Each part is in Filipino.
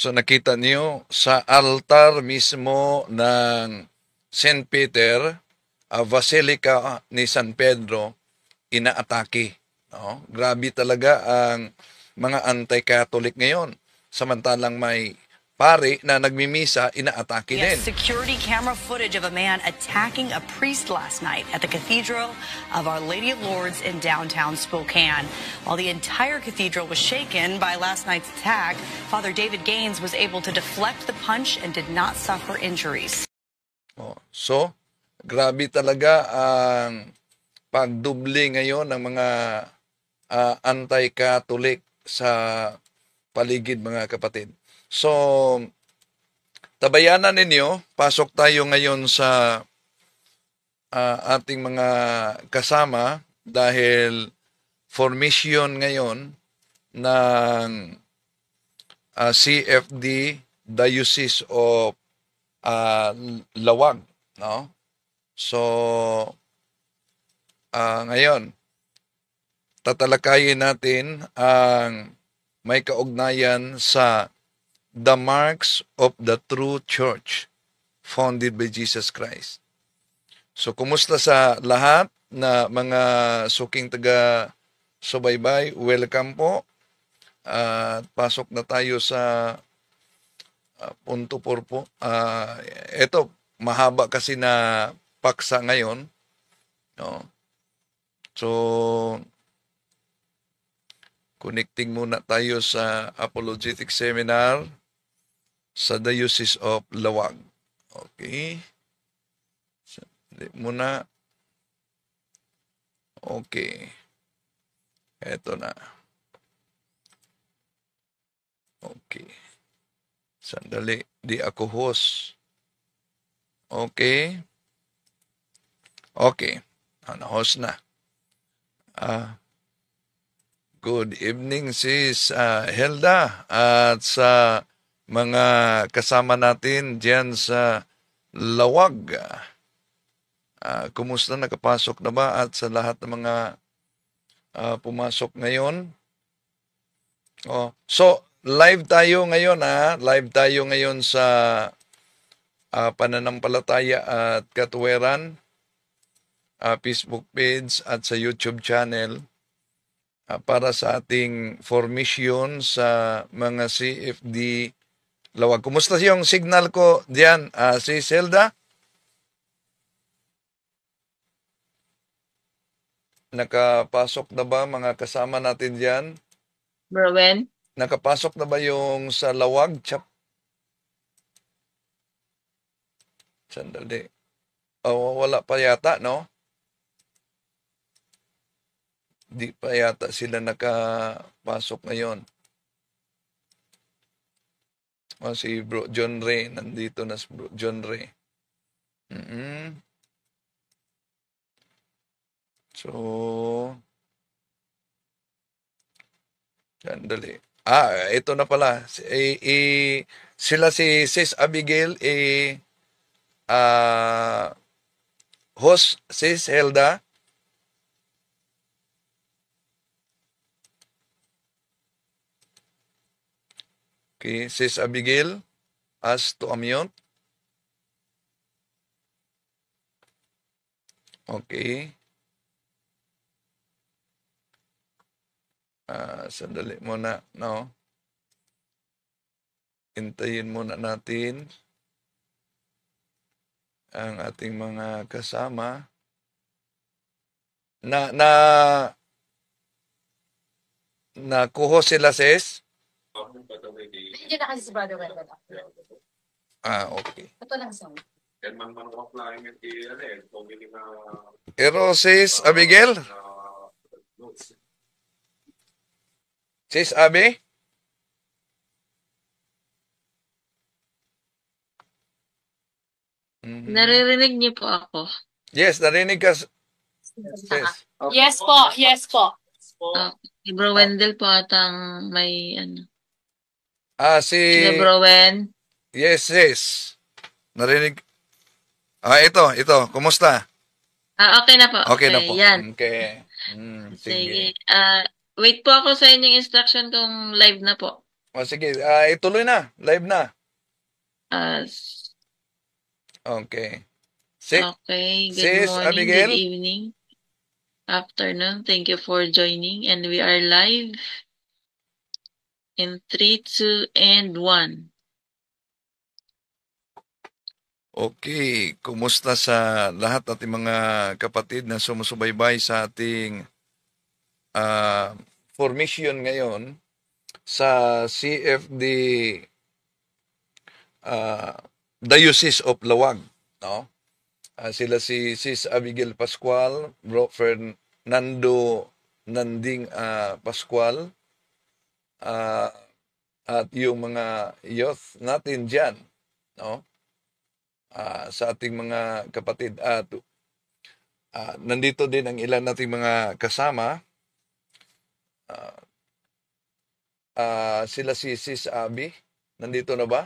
So nakita niyo sa altar mismo ng St. Peter, Basilica ni San Pedro, inaatake. No? Grabe talaga ang mga anti-Catholic ngayon. Samantalang may pare na nagmimisa, inaatake din. Security camera footage of a man attacking a priest last night at the Cathedral of Our Lady of Lourdes in downtown Spokane. While the entire cathedral was shaken by last night's attack, Father David Gaines was able to deflect the punch and did not suffer injuries. So, grabe talaga ang pagdubli ngayon ng mga anti-Catholic sa paligid, mga kapatid. So, tabayanan ninyo, pasok tayo ngayon sa ating mga kasama dahil formation ngayon ng CFD Diocese of Lawag, no? So ngayon tatalakayin natin ang may kaugnayan sa the marks of the true church founded by Jesus Christ. So kumusta sa lahat na mga suking taga subaybay? Welcome po. At pasok na tayo sa punto 4 po. Ito, mahaba kasi na paksa ngayon. No? So, connecting muna tayo sa apologetic seminar sa Diocese of Lawag. Okay. Muna. Okay. Eto na. Okay. Sandali. Di ako host. Okay. Okay. Na-host na. Good evening, sis Helda. At sa mga kasama natin dyan sa Lawag. Kumusta, nakapasok na ba? At sa lahat ng mga pumasok ngayon. So, live tayo ngayon Live tayo ngayon sa Pananampalataya at Katuwiran Facebook page at sa YouTube channel para sa ating formation sa mga CFD Lawag. Kumusta yung signal ko diyan, si Zelda? Nakapasok na ba mga kasama natin diyan? Browen? Nakapasok na ba yung sa Lawag? Sandali. Wala pa yata, no? Di pa yata sila nakapasok ngayon. Si Bro John Ray. Nandito na si Bro John Ray. So, sandali. Ito na pala. Sila si Sis Abigail, host, Sis Helda. Okay, Sis Abigail, ask to unmute. Okay. Sandali muna, no? Hintayin muna natin ang ating mga kasama na kuho sila, sis? Hindi na kasi si Brother Wendell. Okay. Ito lang sa Pero sis Abigail? Sis Abi? Naririnig niyo po ako. Yes, narinig ka, sis. Yes po, yes po. Si Bro Wendell po atang may ano. Si Bro Wen? Yes, sis. Narinig. Ito. Kumusta? Okay na po. Okay na po. Yan. Okay. Sige. Wait po ako sa inyong instruction kung live na po. O sige, ituloy na. Live na. Uh, Okay. okay, good Sis morning, Abigail? good evening, afternoon. Thank you for joining. And we are live in 3, 2, and 1. Okay. Kumusta sa lahat ating mga kapatid na sumusubaybay sa ating formation ngayon sa CFD Diocese of Lawag, no? Sila si Sis Abigail Pascual, Bro Fernando Nanding Pascual, at yung mga youth natin dyan, no? Sa ating mga kapatid. At nandito din ang ilan nating mga kasama. Sila si Sis Abi. Nandito na ba?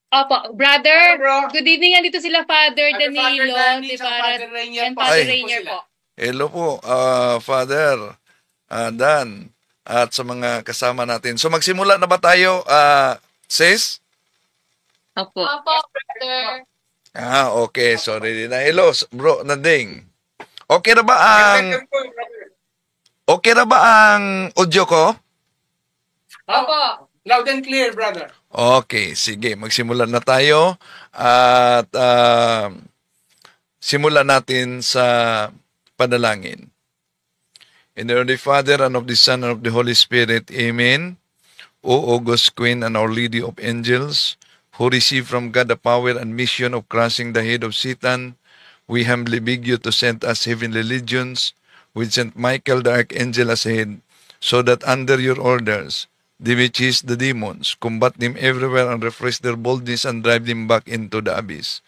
Opo, brother. Good evening. Andito sila Father Danilo, and Father Rainier po. Hello po, Father Dan, at sa mga kasama natin. So magsimula na ba tayo, Sis? Opo. Brother. Okay. Sorry na. Hello, Bro Nading. Okay na ba ang audio ko? Opo. Loud and clear, brother. Okay, sige. Magsimula na tayo. At simulan natin sa panalangin. In the name of the Father, and of the Son, and of the Holy Spirit. Amen. O August Queen and Our Lady of Angels, who receive from God the power and mission of crushing the head of Satan, we humbly beg you to send us heavenly legions with Saint Michael the Archangel as head, so that under your orders, they may chase the demons, combat them everywhere, and refresh their boldness, and drive them back into the abyss.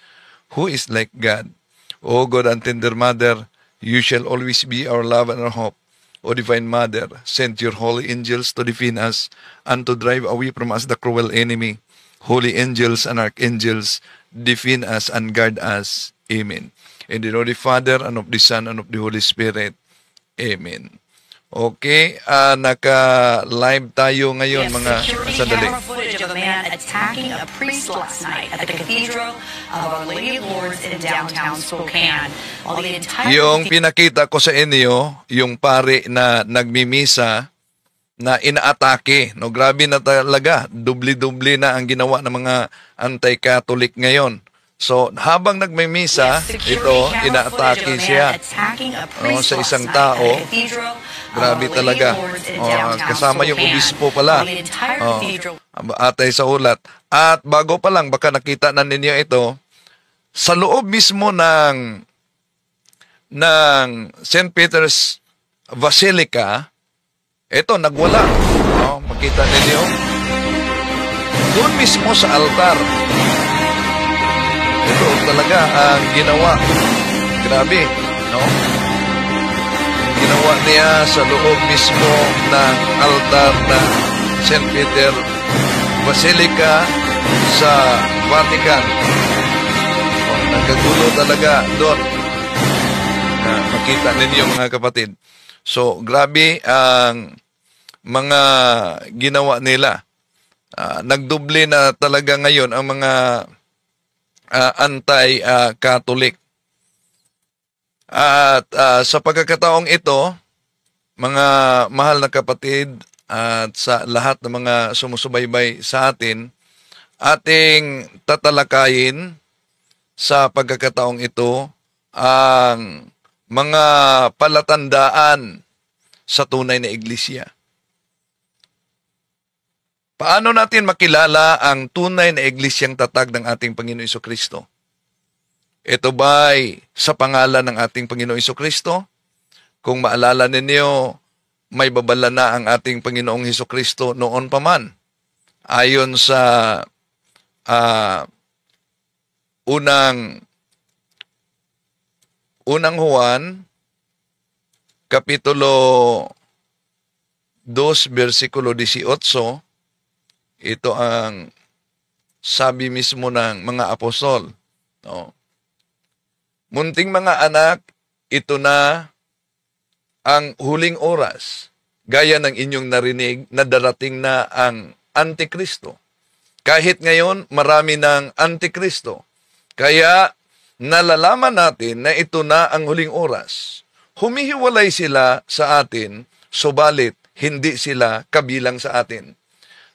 Who is like God? O God and tender Mother, you shall always be our love and our hope. O Divine Mother, send your holy angels to defend us, and to drive away from us the cruel enemy. Holy angels and archangels, defend us and guard us. Amen. In the name of the Father, and of the Son, and of the Holy Spirit. Amen. Okay, naka-live tayo ngayon, mga sandali. Camera footage of a man attacking a priest last night at the Cathedral of Our Lady of Lourdes in downtown Spokane. While the entire Yung pinakita ko sa inyo, yung pare na nagmimisa na inaatake, no, grabe na talaga, dubli-dubli na ang ginawa ng mga anti-Catholic ngayon. So, habang nagmimisa, ito, inaatake siya, no, sa isang tao. Grabe talaga. Kasama yung obispo pala. Atay sa ulat. At bago pa lang, baka nakita na ninyo ito, sa loob mismo ng St. Peter's Basilica, ito, nagwala. Makita ninyo. Doon mismo sa altar. Ito talaga ang ginawa. Grabe, no? Ginawa niya sa loob mismo ng altar ng St. Peter Basilica sa Vatican. Nagkagulo talaga doon. Makita ninyo, mga kapatid. So, grabe ang mga ginawa nila. Nagdoble na talaga ngayon ang mga anti-Catholic. At sa pagkakataong ito, mga mahal na kapatid at sa lahat ng mga sumusubaybay sa atin, ating tatalakayin sa pagkakataong ito ang mga palatandaan sa tunay na iglesia. Paano natin makilala ang tunay na iglesyang tatag ng ating Panginoon Jesucristo? Ito ba'y sa pangalan ng ating Panginoong Jesucristo? Kung maalala ninyo, may babala na ang ating Panginoong Jesucristo noon pa man. Ayon sa unang Juan, Kapitulo 2, versikulo 18, ito ang sabi mismo ng mga apostol. No? Munting mga anak, ito na ang huling oras. gaya ng inyong narinig na darating na ang Antikristo. Kahit ngayon, marami ng Antikristo. Kaya nalalaman natin na ito na ang huling oras. Humihiwalay sila sa atin, subalit hindi sila kabilang sa atin.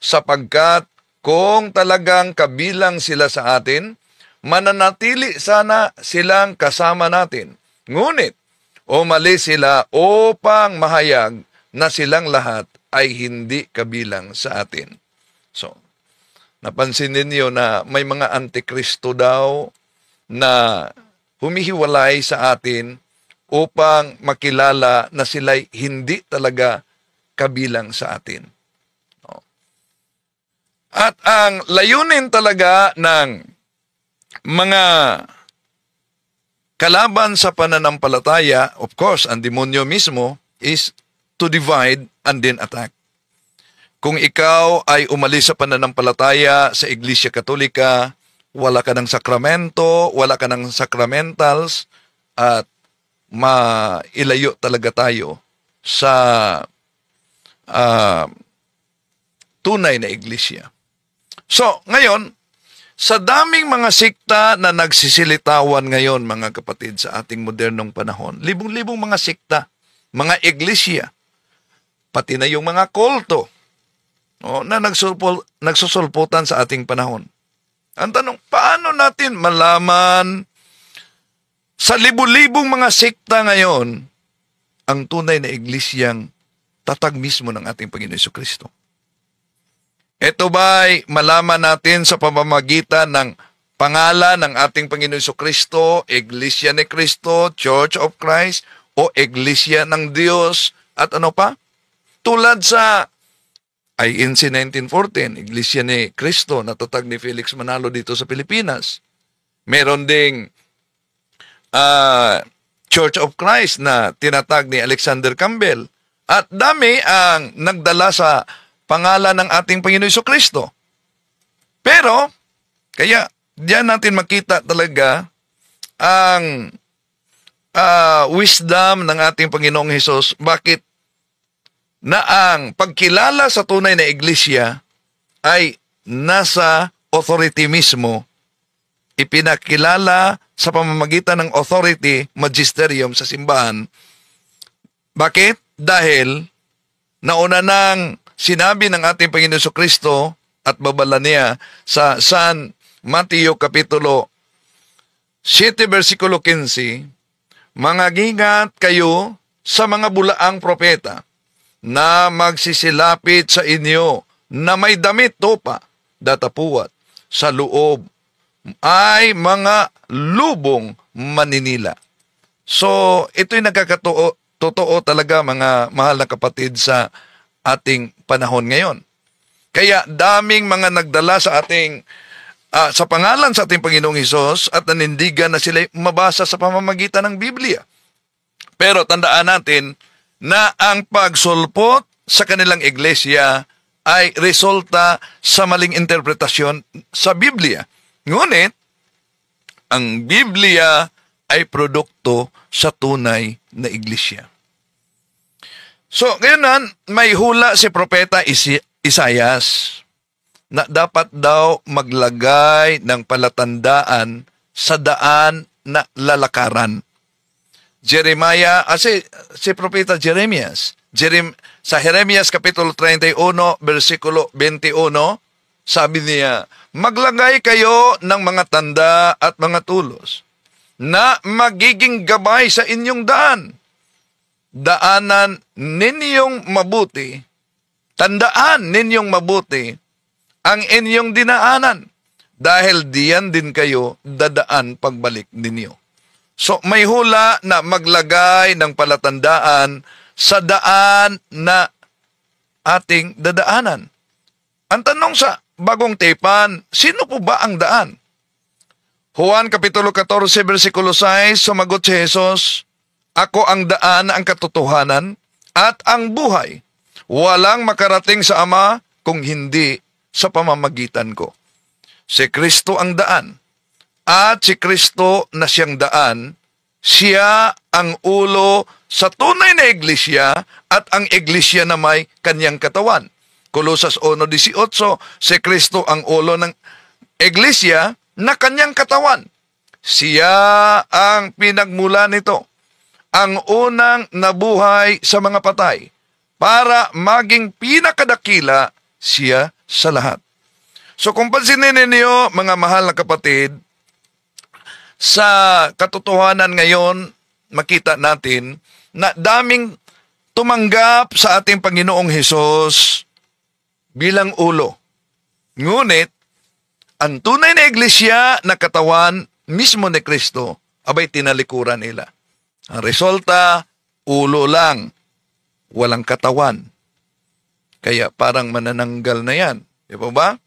Sapagkat kung talagang kabilang sila sa atin, mananatili sana silang kasama natin. Ngunit, umalis sila upang mahayag na silang lahat ay hindi kabilang sa atin. So, napansin ninyo na may mga antikristo daw na humihiwalay sa atin upang makilala na sila'y hindi talaga kabilang sa atin. At ang layunin talaga ng mga kalaban sa pananampalataya, of course, ang demonyo mismo is to divide and then attack. Kung ikaw ay umalis sa pananampalataya sa Iglesia Katolika, wala ka ng sakramento, wala ka ng sacramentals, at mailayo talaga tayo sa tunay na iglesia. So, ngayon, sa daming mga sikta na nagsisilitawan ngayon, mga kapatid, sa ating modernong panahon, libong-libong mga sikta, mga iglesia, pati na yung mga kulto na nagsusulputan sa ating panahon. Ang tanong, paano natin malaman sa libu-libong mga sikta ngayon ang tunay na iglesyang tatag mismo ng ating Panginoon Jesucristo? Ito ba'y malaman natin sa pamamagitan ng pangalan ng ating Panginoon Jesucristo, Iglesia ni Cristo, Church of Christ, o Iglesia ng Diyos, at ano pa? Tulad sa INC 1914, Iglesia ni Cristo, natatag ni Felix Manalo dito sa Pilipinas. Meron ding Church of Christ na tinatag ni Alexander Campbell. At dami ang nagdala sa pangalan ng ating Panginoon Jesucristo. Pero, kaya diyan natin makita talaga ang wisdom ng ating Panginoong Hesus. Bakit na ang pagkilala sa tunay na iglesia ay nasa authority mismo, ipinakilala sa pamamagitan ng authority, magisterium sa simbahan. Bakit? Dahil nauna nang sinabi ng ating Panginoon Jesucristo at babala niya sa San Mateo Kapitulo 7, versikulo 15, "Mangagingat kayo sa mga bulaang propeta na magsisilapit sa inyo na may damit tupa, datapuwat, sa loob ay mga lubong maninila." So, ito'y totoo talaga, mga mahal na kapatid, sa ating panahon ngayon. Kaya daming mga nagdala sa ating sa pangalan sa ating Panginoong Hesus at nanindigan na sila mabasa sa pamamagitan ng Biblia. Pero tandaan natin na ang pagsulpot sa kanilang iglesia ay resulta sa maling interpretasyon sa Biblia. Ngunit, ang Biblia ay produkto sa tunay na iglesia. So, ngayon may hula si Propeta Isaias na dapat daw maglagay ng palatandaan sa daan na lalakaran. Jeremiah, si Propeta Jeremias, sa Jeremias Kapitulo 31, versikulo 21, sabi niya, "Maglagay kayo ng mga tanda at mga tulos na magiging gabay sa inyong daan. Daanan ninyong mabuti, tandaan ninyong mabuti ang inyong dinaanan, dahil diyan din kayo dadaan pagbalik ninyo." So, may hula na maglagay ng palatandaan sa daan na ating dadaanan. Ang tanong sa Bagong Tipan, sino po ba ang daan? Juan Kapitulo 14, versikulo 6, sumagot si Jesus, "Ako ang daan, ang katotohanan, at ang buhay. Walang makarating sa Ama kung hindi sa pamamagitan ko." Si Kristo ang daan. At si Kristo na siyang daan, siya ang ulo sa tunay na iglesia at ang iglesia na may kanyang katawan. Kolosas 1:18, si Kristo ang ulo ng iglesia na kanyang katawan. Siya ang pinagmula nito, ang unang nabuhay sa mga patay, para maging pinakadakila siya sa lahat. So kung pansinin ninyo, mga mahal na kapatid, sa katotohanan ngayon, makita natin na daming tumanggap sa ating Panginoong Hesus bilang ulo. Ngunit, ang tunay na iglesia na katawan mismo ni Kristo, abay tinalikuran nila. Ang resulta, ulo lang, walang katawan. Kaya parang manananggal na yan. Di ba?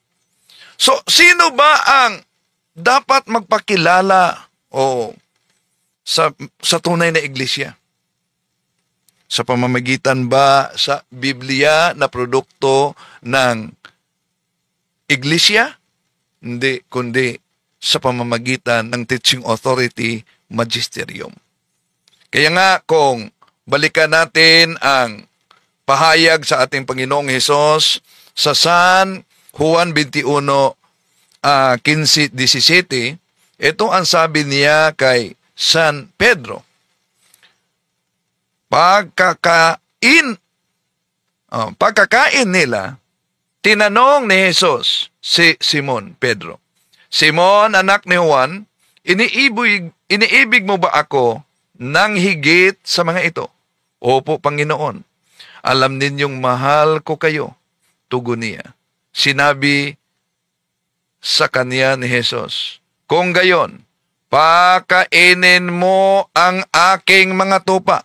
So, sino ba ang dapat magpakilala sa tunay na iglesia? Sa pamamagitan ba sa Biblia na produkto ng iglesia? Hindi, kundi sa pamamagitan ng teaching authority, magisterium. Kaya nga, kung balikan natin ang pahayag sa ating Panginoong Hesus sa San Juan 21:15-17, ito ang sabi niya kay San Pedro. Pagkakain nila, tinanong ni Hesus si Simon Pedro, "Simon, anak ni Juan, iniibig mo ba ako nang higit sa mga ito?" "Opo, Panginoon. Alam ninyong mahal ko kayo," tugon niya. Sinabi sa kanya ni Hesus, "Kung gayon, pakainin mo ang aking mga tupa."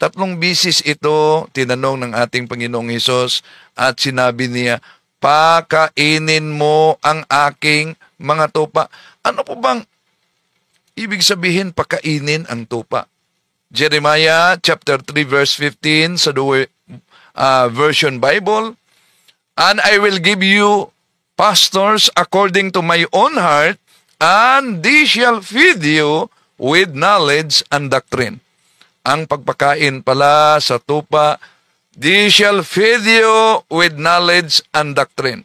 3 bisis ito tinanong ng ating Panginoong Hesus at sinabi niya, "Pakainin mo ang aking mga tupa." Ano po bang ibig sabihin pakainin ang tupa? Jeremiah chapter 3 verse 15 sa Version Bible, "And I will give you pastors according to my own heart, and they shall feed you with knowledge and doctrine." Ang pagpakain pala sa tupa, "They shall feed you with knowledge and doctrine."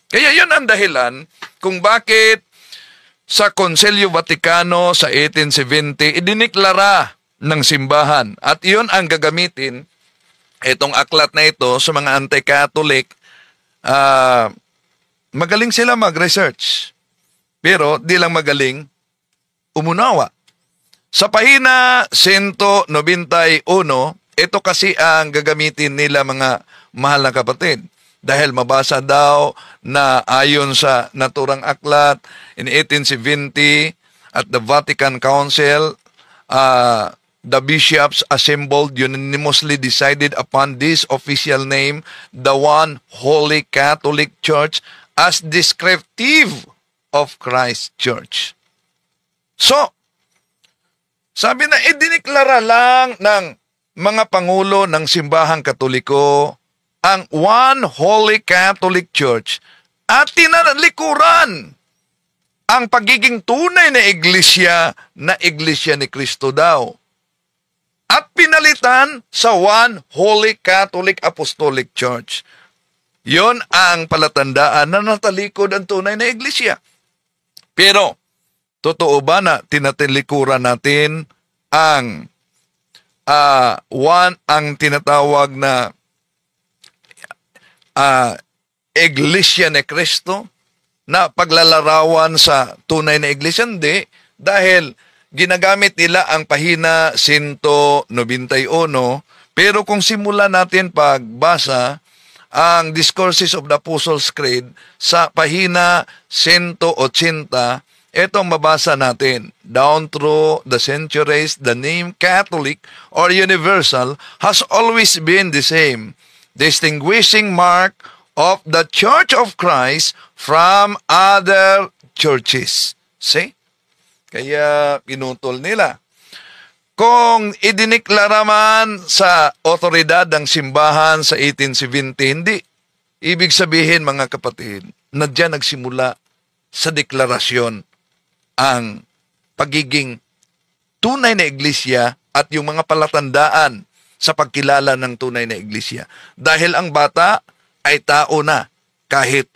Kaya yun ang dahilan kung bakit sa Konselyo Vaticano sa 1870, idiniklara ng simbahan. At yun ang gagamitin, itong aklat na ito, sa mga anti-Catholic. Magaling sila mag-research, pero di lang magaling umunawa. Sa pahina 191, ito kasi ang gagamitin nila, mga mahal na kapatid. Dahil mabasa daw na ayon sa naturang aklat in 1870 at the Vatican Council, the bishops assembled unanimously decided upon this official name, the One Holy Catholic Church, as descriptive of Christ Church. So, sabi na idiniklara lang ng mga pangulo ng simbahang Katoliko ang One Holy Catholic Church at tinalikuran ang pagiging tunay na iglesia ni Kristo daw. At pinalitan sa One Holy Catholic Apostolic Church. Yon ang palatandaan na natalikod ang tunay na iglesia. Pero, totoo ba na tinatalikuran natin ang ang tinatawag na iglesia ni Kristo na paglalarawan sa tunay na iglesia? Hindi, dahil ginagamit nila ang pahina 191, pero kung simulan natin pagbasa ang Discourses of the Apostles' Creed sa pahina 180, itong mabasa natin. "Down through the centuries, the name Catholic or Universal has always been the same, distinguishing mark of the Church of Christ from other churches." See? Kaya pinutol nila. Kung idiniklara man sa otoridad ng simbahan sa 1870, hindi. Ibig sabihin, mga kapatid, na diyan nagsimula sa deklarasyon ang pagiging tunay na iglesia at yung mga palatandaan sa pagkilala ng tunay na iglesia. Dahil ang bata ay tao na kahit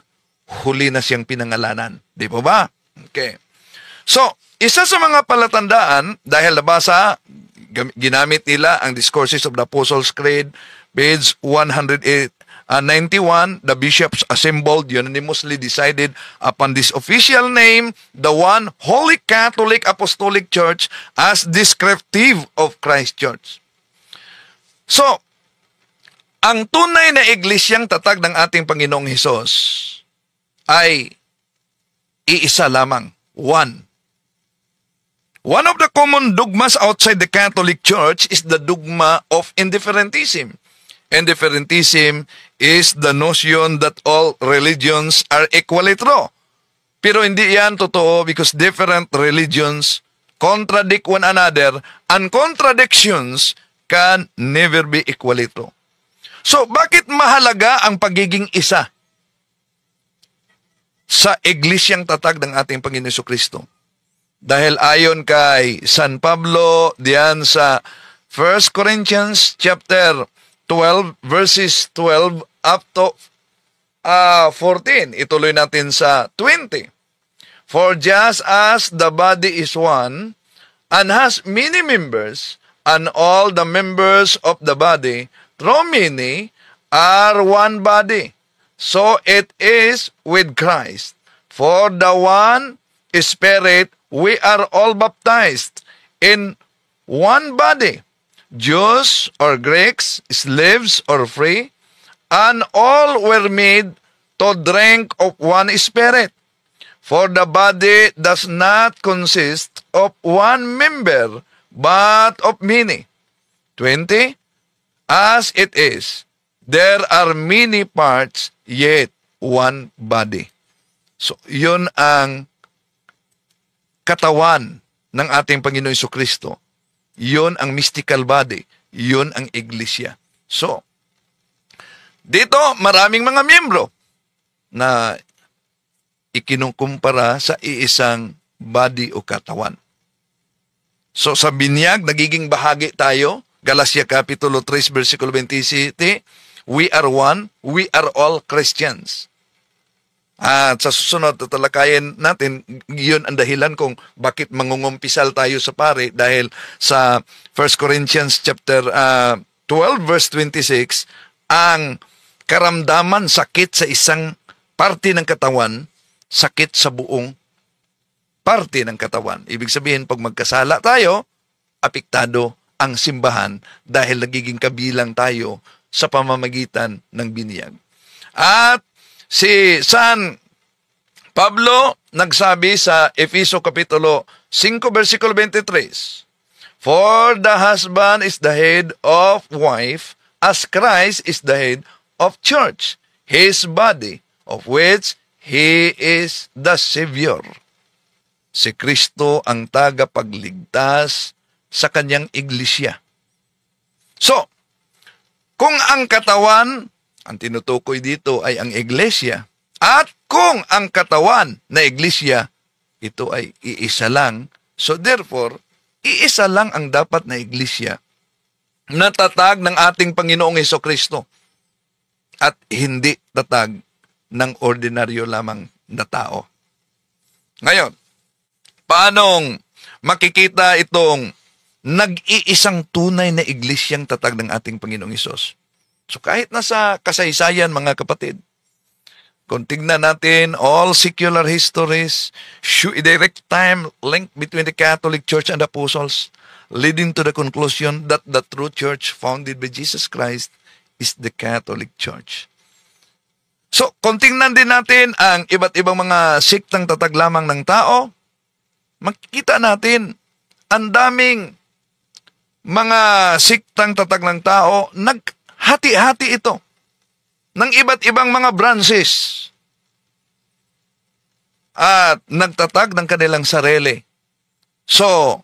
huli na siyang pinangalanan. Di po ba? Okay. So, isa sa mga palatandaan, dahil nabasa, ginamit nila ang Discourses of the Apostles' Creed, page 191, the bishops assembled unanimously decided upon this official name, the one Holy Catholic Apostolic Church, as descriptive of Christ Church. So, ang tunay na iglesyang tatag ng ating Panginoong Hesus ay iisa lamang, one. One of the common dogmas outside the Catholic Church is the dogma of indifferentism. Indifferentism is the notion that all religions are equally true. Pero hindi yan totoo because different religions contradict one another and contradictions can never be equally true. So, bakit mahalaga ang pagiging isa sa iglesyang tatag ng ating Panginoon Jesucristo? Dahil ayon kay San Pablo diyan sa 1 Corinthians chapter 12 verses 12 up to 14. Ituloy natin sa 20. For just as the body is one and has many members, and all the members of the body, through many, are one body, so it is with Christ. For the one Spirit, we are all baptized in one body, Jews or Greeks, slaves or free, and all were made to drink of one Spirit. For the body does not consist of one member, but of many. 20. As it is, there are many parts, yet one body. So, yun ang katawan ng ating Panginoon Jesucristo. Yun ang mystical body. Yun ang iglesia. So, dito maraming mga miyembro na ikinukumpara sa iisang body o katawan. So, sa binyag, nagiging bahagi tayo. Galatia Kapitulo 3, versikulo 27, we are one, we are all Christians. At sa susunod na talakayin natin, yun ang dahilan kung bakit mangungumpisal tayo sa pare dahil sa 1 Corinthians chapter 12 verse 26, ang karamdaman sakit sa isang parte ng katawan, sakit sa buong parte ng katawan. Ibig sabihin, pag magkasala tayo, apektado ang simbahan dahil nagiging kabilang tayo sa pamamagitan ng binyag. At si San Pablo nagsabi sa Efeso Kapitulo 5, versikulo 23, For the husband is the head of wife, as Christ is the head of church, his body, of which he is the Savior. Si Kristo ang tagapagligtas sa kanyang iglesia. So, kung ang katawan, ang tinutukoy dito ay ang iglesia, at kung ang katawan na iglesia, ito ay iisa lang, so therefore, iisa lang ang dapat na iglesia na tatag ng ating Panginoong Jesucristo at hindi tatag ng ordinaryo lamang na tao. Ngayon, paanong makikita itong nag-iisang tunay na iglesyang tatag ng ating Panginoong Hesus? So kahit nasa kasaysayan, mga kapatid, kung tignan natin all secular histories, show a direct time link between the Catholic Church and the Apostles, leading to the conclusion that the true church founded by Jesus Christ is the Catholic Church. So, kung tingnan din natin ang iba't ibang mga siktang tatag lamang ng tao, makikita natin ang daming mga siktang tatag ng tao, naghati-hati ito ng iba't ibang mga branches at nagtatag ng kanilang sarili. So,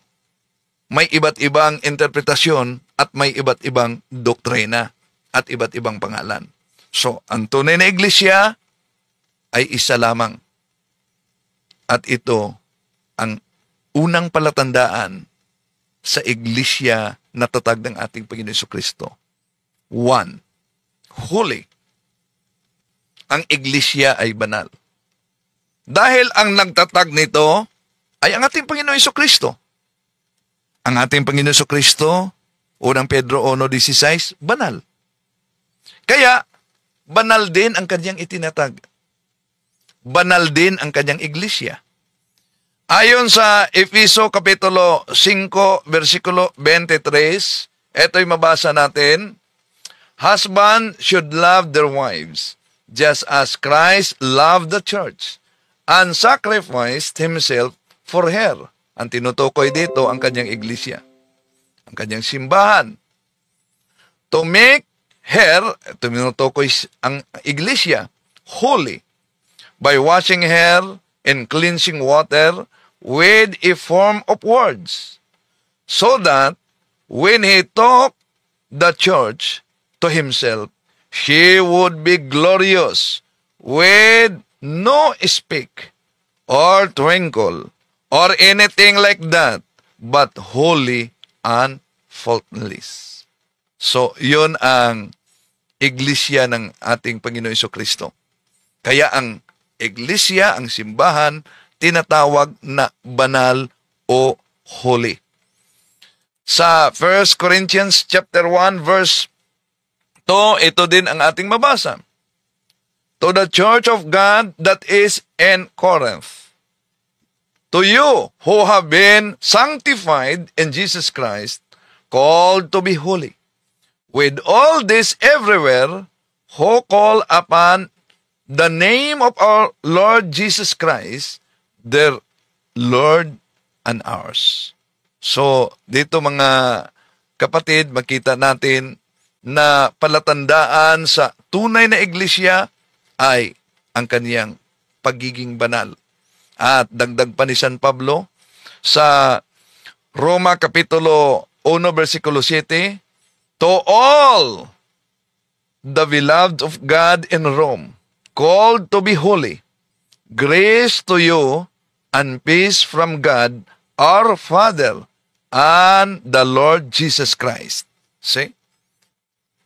may iba't ibang interpretasyon at may iba't ibang doktrina at iba't ibang pangalan. So, ang tunay na iglesia ay isa lamang. At ito ang unang palatandaan sa iglesia na tatag ng ating Panginoon Jesucristo? One, holy. Ang iglesia ay banal. Dahil ang nagtatag nito ay ang ating Panginoon Jesucristo. Ang ating Panginoon Jesucristo, unang Pedro 1:16, banal. Kaya, banal din ang kanyang itinatag. Banal din ang kanyang iglesia. Ayon sa Efeso Kapitulo 5, versikulo 23, ito'y mabasa natin, husband should love their wives, just as Christ loved the church, and sacrificed himself for her. Ang tinutukoy dito ang kanyang iglesia, ang kanyang simbahan. To make her, tinutukoy ang iglesia, holy, by washing her in cleansing water with a form of words, so that when he took the church to himself, she would be glorious, with no speck or twinkle or anything like that, but holy and faultless. So, yun ang iglesia ng ating Panginoon Jesucristo. Kaya ang iglesia, ang simbahan, tinatawag na banal o holy. Sa 1 Corinthians chapter 1 verse 2, ito din ang ating mabasa. To the church of God that is in Corinth, to you who have been sanctified in Jesus Christ, called to be holy, with all this everywhere, who call upon the name of our Lord Jesus Christ, their Lord and ours. So, dito mga kapatid, makita natin na palatandaan sa tunay na iglesia ay ang kaniyang pagiging banal. At dagdag pa ni San Pablo sa Roma Kapitulo 1, versikulo 7, to all the beloved of God in Rome, called to be holy, grace to you and peace from God, our Father, and the Lord Jesus Christ. See?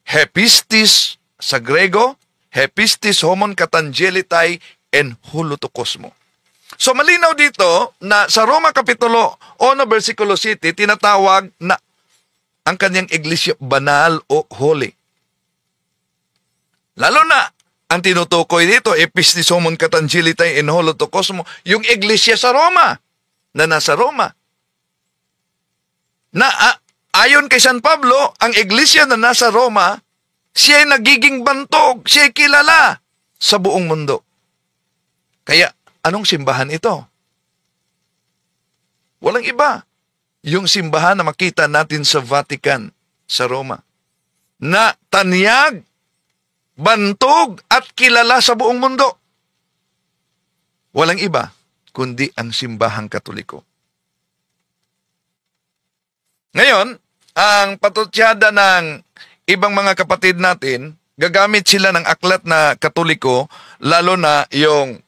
Hepistis sa Grego, hepistis homon katangelitai en holotokosmo. So malinaw dito na sa Roma Kapitulo 1, versikulo 7, tinatawag na ang kanyang iglesia banal o holy. Lalo na, ang tinutukoy dito, epistis homon katangelitai en holotokosmo, yung iglesia sa Roma, na nasa Roma. Na ayon kay San Pablo, ang iglesia na nasa Roma, siya ay nagiging bantog, siya ay kilala sa buong mundo. Kaya, anong simbahan ito? Walang iba. Yung simbahan na makita natin sa Vatican, sa Roma, na tanyag, bantog at kilala sa buong mundo. Walang iba, kundi ang simbahang Katoliko. Ngayon, ang patutsada ng ibang mga kapatid natin, gagamit sila ng aklat na Katoliko, lalo na yung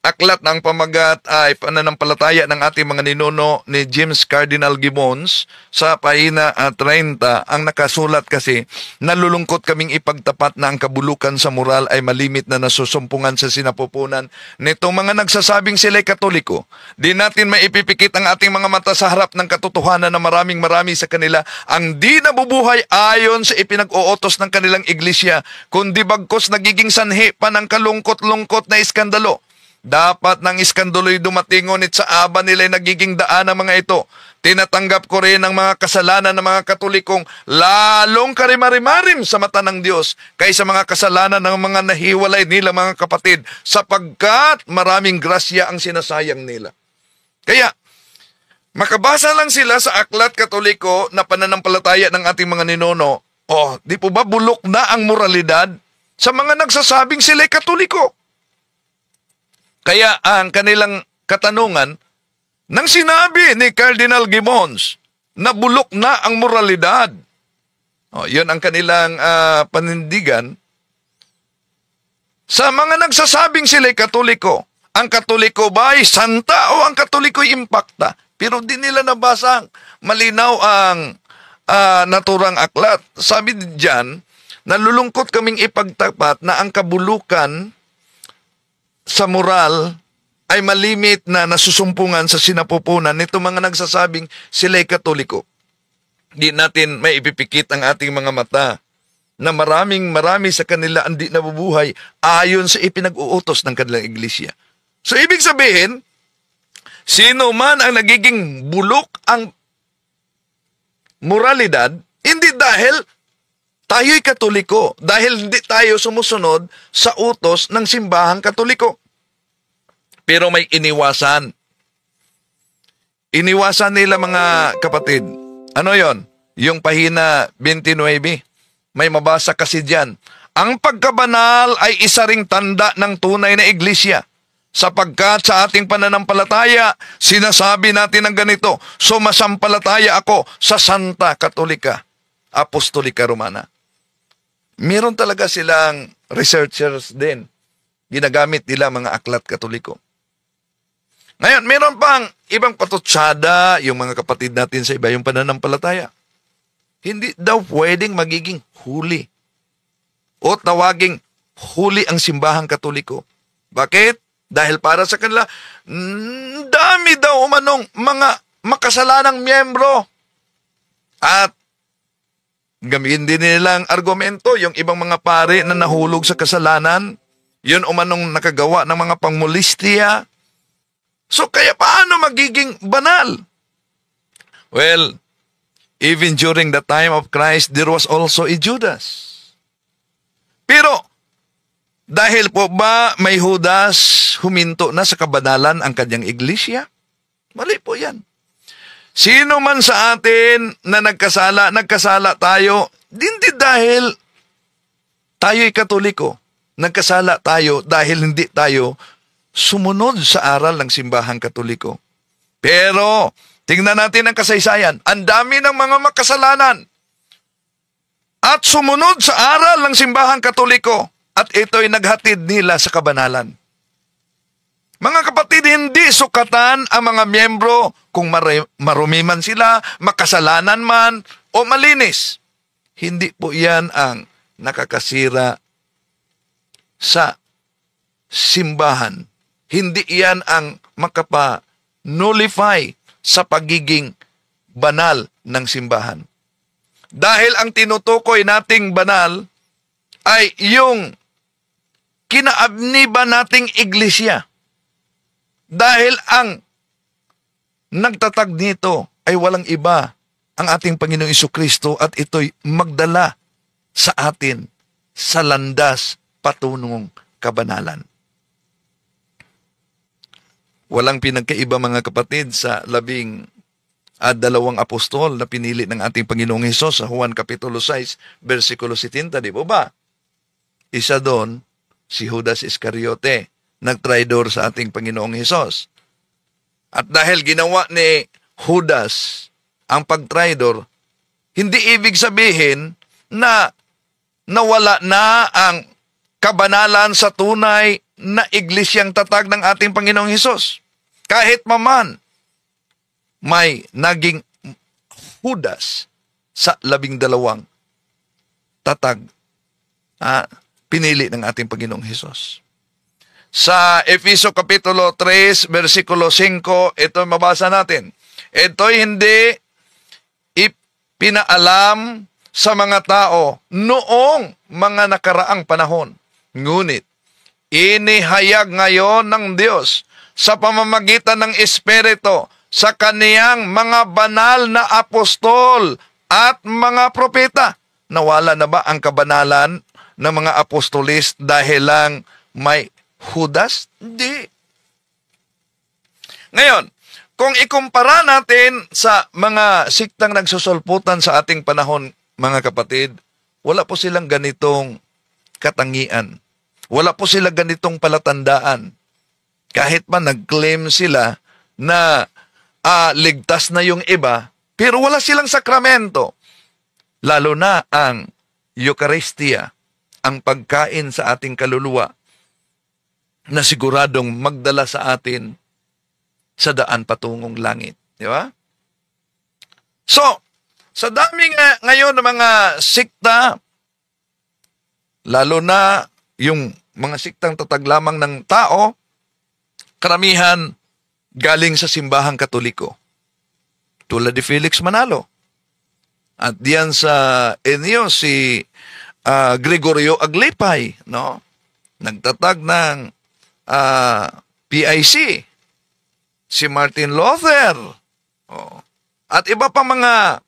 aklat ng pamagat ay pananampalataya ng ating mga ninuno ni James Cardinal Gibbons sa pahina 30. Ang nakasulat kasi, nalulungkot kaming ipagtapat na ang kabulukan sa moral ay malimit na nasusumpungan sa sinapupunan nitong mga nagsasabing sila'y Katoliko. Di natin maipipikit ang ating mga mata sa harap ng katotohanan na marami sa kanila ang di nabubuhay ayon sa ipinag-uutos ng kanilang iglesia, kundi bagkos nagiging sanhi pa ng kalungkot-lungkot na iskandalo. Dapat ng iskandalo'y dumating, ngunit sa aba nila'y nagiging daan ng mga ito. Tinatanggap ko rin ang mga kasalanan ng mga Katolikong lalong karimarimarim sa mata ng Diyos kaysa mga kasalanan ng mga nahiwalay nila mga kapatid, sapagkat maraming grasya ang sinasayang nila. Kaya, makabasa lang sila sa aklat Katoliko na pananampalataya ng ating mga ninuno, di po ba bulok na ang moralidad sa mga nagsasabing sila'y Katoliko? Kaya ang kanilang katanungan, nang sinabi ni Cardinal Gibbons na bulok na ang moralidad, yun ang kanilang panindigan, sa mga nagsasabing sila'y Katoliko, ang Katoliko ba ay santa o ang Katoliko ay impakta? Pero di nila nabasa malinaw ang naturang aklat. Sabi diyan, nalulungkot kaming ipagtapat na ang kabulukan sa moral ay malimit na nasusumpungan sa sinapupunan nito mga nagsasabing sila'y Katoliko. Di natin may ipipikit ang ating mga mata na marami sa kanila ang di nabubuhay ayon sa ipinag-uutos ng kanilang iglesia. So ibig sabihin, sino man ang nagiging bulok ang moralidad, hindi dahil tayo'y Katoliko, dahil hindi tayo sumusunod sa utos ng simbahang Katoliko. Pero may iniwasan. Iniwasan nila mga kapatid. Ano yon? Yung pahina 29. May mabasa kasi diyan. Ang pagkabanal ay isa ring tanda ng tunay na iglesia. Sapagkat sa ating pananampalataya, sinasabi natin ang ganito, sumasampalataya ako sa Santa Katolika, Apostolika Romana. Meron talaga silang researchers din. Ginagamit nila mga aklat Katoliko. Ngayon, meron pang ibang patutsada yung mga kapatid natin sa iba yung pananampalataya. Hindi daw pwedeng magiging huli o tawaging huli ang simbahang Katoliko. Bakit? Dahil para sa kanila, dami daw umanong mga makasalanang miyembro. At gamitin din nilang argumento, yung ibang mga pare na nahulog sa kasalanan, yun umanong nakagawa ng mga pangmolestya. So kaya paano magiging banal? Well, even during the time of Christ, there was also a Judas. Pero, dahil po ba may Judas huminto na sa kabanalan ang kanyang iglesia? Mali po yan. Sino man sa atin na nagkasala tayo, hindi dahil tayo'y Katoliko. Nagkasala tayo dahil hindi tayo sumunod sa aral ng simbahang Katoliko. Pero, tingnan natin ang kasaysayan. Ang dami ng mga makasalanan at sumunod sa aral ng simbahang Katoliko at ito'y naghatid nila sa kabanalan. Mga kapatid, hindi sukatan ang mga miyembro kung marumi man sila, makasalanan man, o malinis. Hindi po yan ang nakakasira sa simbahan. Hindi yan ang makapa-nullify sa pagiging banal ng simbahan. Dahil ang tinutukoy nating banal ay yung kinaabniba nating iglesia. Dahil ang nagtatag nito ay walang iba ang ating Panginoong Jesucristo at ito'y magdala sa atin sa landas patungong kabanalan. Walang pinagkaiba mga kapatid sa 12 apostol na pinili ng ating Panginoong Hesus sa Juan Kapitulo 6, versikulo 70, di ba ba? Isa doon, si Judas Iscariote, nagtraidor sa ating Panginoong Hesus. At dahil ginawa ni Judas ang pagtraidor, hindi ibig sabihin na nawala na ang kabanalan sa tunay na iglesyang tatag ng ating Panginoong Hesus. Kahit maman, may naging Judas sa 12 tatag pinili ng ating Panginoong Hesus. Sa Efeso Kapitulo 3, versikulo 5, ito mabasa natin. Ito'y hindi ipinaalam sa mga tao noong mga nakaraang panahon. Ngunit, inihayag ngayon ng Diyos sa pamamagitan ng Espiritu sa kaniyang mga banal na apostol at mga propeta. Nawala na ba ang kabanalan ng mga apostolis dahil lang may Judas? Hindi. Ngayon, kung ikumpara natin sa mga siktang nagsusulputan sa ating panahon, mga kapatid, wala po silang ganitong katangian. Wala po silang ganitong palatandaan. Kahit pa nag-claim sila na ligtas na yung iba, pero wala silang sakramento. Lalo na ang Eucharistia, ang pagkain sa ating kaluluwa, na siguradong magdala sa atin sa daan patungong langit. Di ba? So, sa dami nga ngayon ng mga sikta, lalo na yung mga siktang tatag lamang ng tao, karamihan galing sa simbahang Katoliko. Tulad ni Felix Manalo. At diyan sa inyo si Gregorio Aglipay, no? Nagtatag ng PIC. Si Martin Luther. Oh. At iba pa mga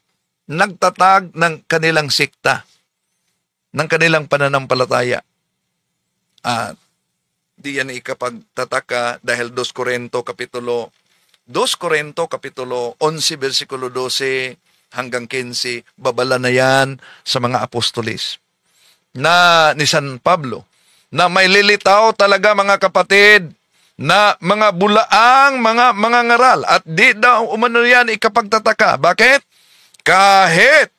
nagtatag ng kanilang sikta, ng kanilang pananampalataya. At di yan ikapagtataka dahil 2 Corinto kapitulo 11 versikulo 12 hanggang 15, babala na yan sa mga apostolis na ni San Pablo na may lilitaw talaga mga kapatid na mga bulaang mga ngaral at di daw umano yan ikapagtataka. Bakit? Kahit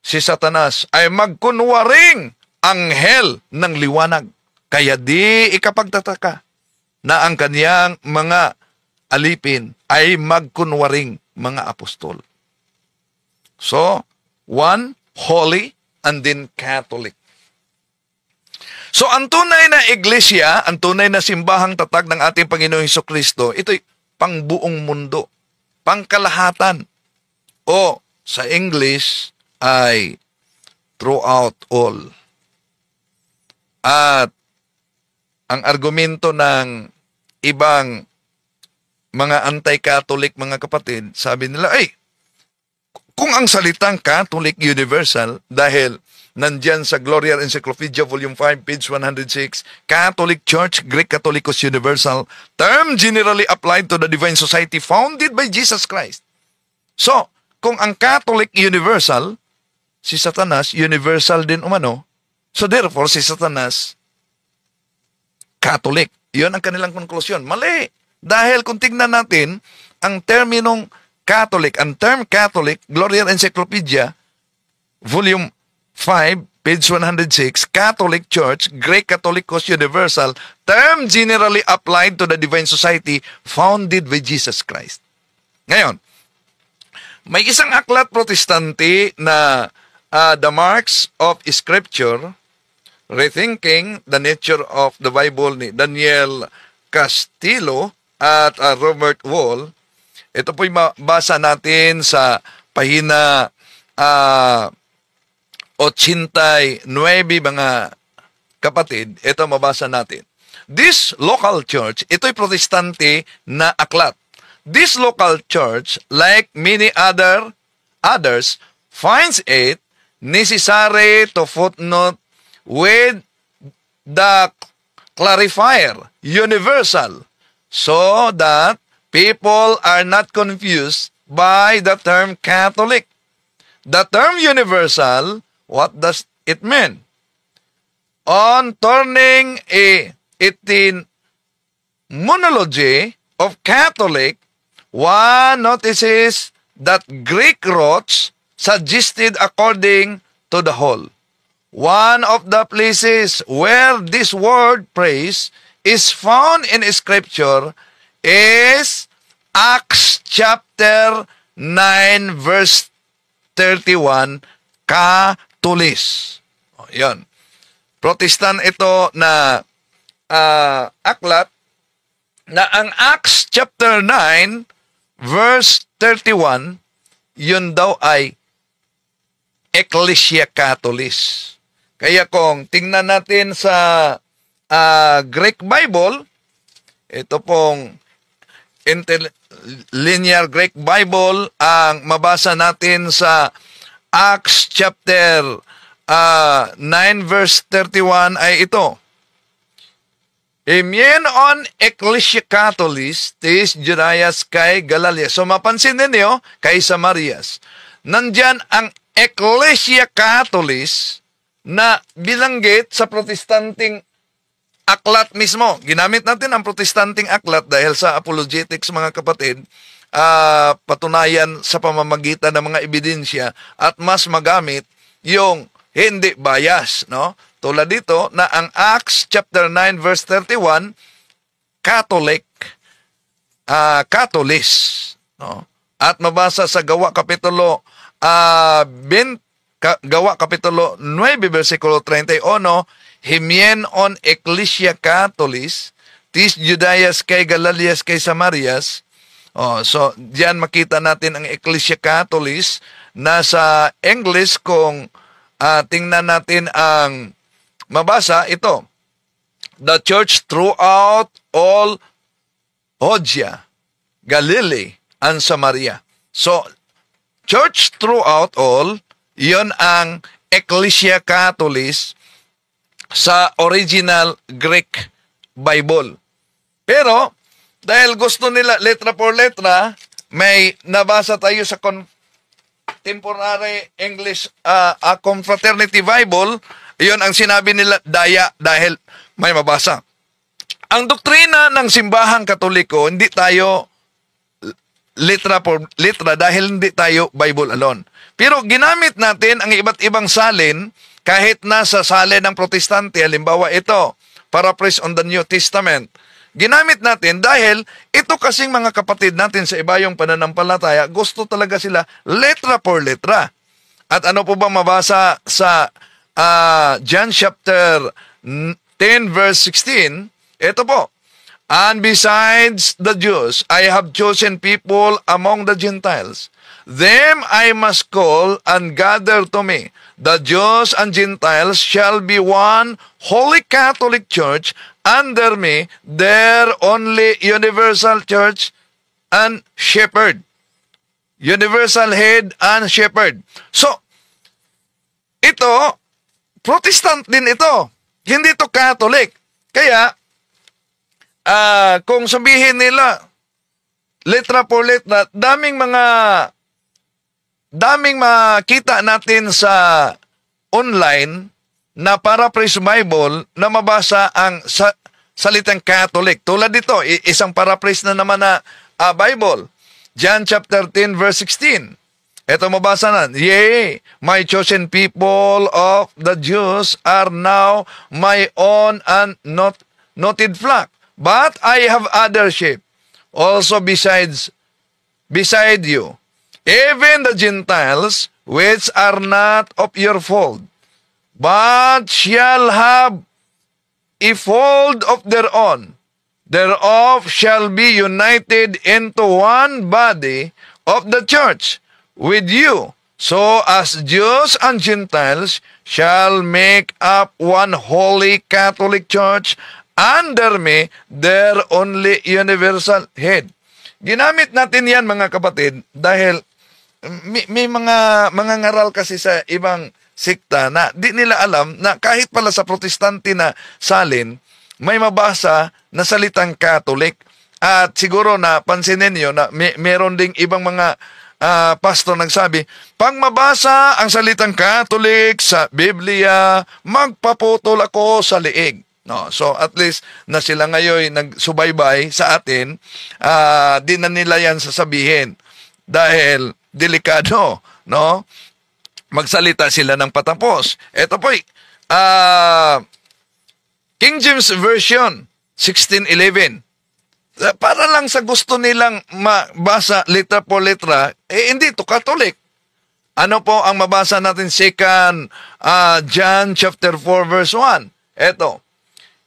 si Satanas ay magkunwaring anghel ng liwanag, kaya di ikapagtataka na ang kaniyang mga alipin ay magkunwaring mga apostol. So, one, holy, and then Catholic. So, ang tunay na iglesia, ang tunay na simbahang tatag ng ating Panginoong Hesukristo, ito'y pangbuong mundo, pangkalahatan, o sa English ay throughout all. At ang argumento ng ibang mga anti-Catholic, mga kapatid, sabi nila, kung ang salitang Catholic universal, dahil nandyan sa Gloria Encyclopedia Volume 5, page 106, Catholic Church, Greek Catholicos Universal, term generally applied to the divine society founded by Jesus Christ. So, kung ang Catholic universal, si Satanas, universal din umano, so therefore, si Satanas, Catholic. Yun ang kanilang konklusyon. Mali. Dahil kung tignan natin, ang terminong Catholic, ang term Catholic, Gloria Encyclopedia, Volume 5, page 106, Catholic Church, Greek Catholicos Universal, term generally applied to the divine society founded by Jesus Christ. Ngayon, may isang aklat protestante na The Marks of Scripture, Rethinking the Nature of the Bible ni Daniel Castillo at Robert Wall. Ito po'y mabasa natin sa pahina 89, mga kapatid. Ito mabasa natin. This local church, ito'y protestante na aklat. This local church, like many others, finds it necessary to footnote with the clarifier, universal, so that people are not confused by the term Catholic. The term universal, what does it mean? On turning a etymology of Catholic, one notices that Greek roots suggested according to the whole. One of the places where this word praise is found in Scripture is Acts chapter 9 verse 31, Catholis. Yan. Protestant ito na aklat na ang Acts chapter 9 verse 31, yun daw ay Ecclesia Catholis. Kaya kung tingnan natin sa Greek Bible, ito pong Interlinear Greek Bible, ang mabasa natin sa Acts chapter 9 verse 31 ay ito. Emienon Ecclesia Catholis tis Judaias kay Galalia. So mapansin ninyo, kay Samarias. Nandyan ang Ecclesia Catholis na binanggit sa protestanting aklat mismo. Ginamit natin ang protestanting aklat dahil sa apologetics, mga kapatid, patunayan sa pamamagitan ng mga ebidensya at mas magamit yung hindi bias, no? Tulad dito na ang Acts chapter 9 verse 31, Catholic, Catholis. No? At mabasa sa Gawa Kapitulo 9, versikulo 31, himien on Ecclesia Catholis, tis Judaias kay Galalias kay Samarias. So, diyan makita natin ang Ecclesia Catholis. Nasa English, kung tingnan natin ang mabasa, ito. The church throughout all Judea, Galilee, and Samaria. So, church throughout all, yon ang Ecclesia Catholis sa original Greek Bible. Pero, dahil gusto nila letra por letra, may nabasa tayo sa Contemporary English Confraternity Bible, iyon ang sinabi nila, daya, dahil may mabasa. Ang doktrina ng simbahang Katoliko, hindi tayo letra por letra dahil hindi tayo Bible alone. Pero ginamit natin ang iba't ibang salin kahit nasa salin ng Protestante, halimbawa ito, Paraphrase on the New Testament. Ginamit natin dahil ito kasing mga kapatid natin sa ibayong pananampalataya, gusto talaga sila letra por letra. At ano po ba mabasa sa John chapter 10 verse 16? Ito po. And besides the Jews, I have chosen people among the Gentiles. Them I must call and gather to me. The Jews and Gentiles shall be one holy Catholic church under me, their only universal church and shepherd. Universal head and shepherd. So, ito, Protestant din ito. Hindi ito Catholic. Kaya, kung sabihin nila, letra por letra, daming makita natin sa online na Paraphrase Bible na mabasa ang salitang Catholic. Tulad dito, isang paraphrase na naman na Bible. John chapter 10 verse 16. Ito mabasa na, yea, my chosen people of the Jews are now my own and noted flock. But I have other sheep also beside you, even the Gentiles which are not of your fold, but shall have a fold of their own. Thereof shall be united into one body of the church with you, so as Jews and Gentiles shall make up one holy Catholic church under me, their only universal head. Ginamit natin yan, mga kapatid, dahil may mga ngaral kasi sa ibang sikta na di nila alam na kahit pala sa Protestante na salin, may mabasa na salitang Catholic. At siguro na pansinin niyo na meron ding ibang mga pastor nagsabi, pag mabasa ang salitang Catholic sa Biblia, magpaputol ako sa liig. No, so at least na sila ngayon nagsubaybay sa atin, di na nila yan sasabihin dahil delikado, no? Magsalita sila ng patapos. Ito po, King James Version 1611. Para lang sa gusto nilang mabasa letra por letra, hindi ito Catholic. Ano po ang mabasa natin? 2 John chapter 4 verse 1. Ito,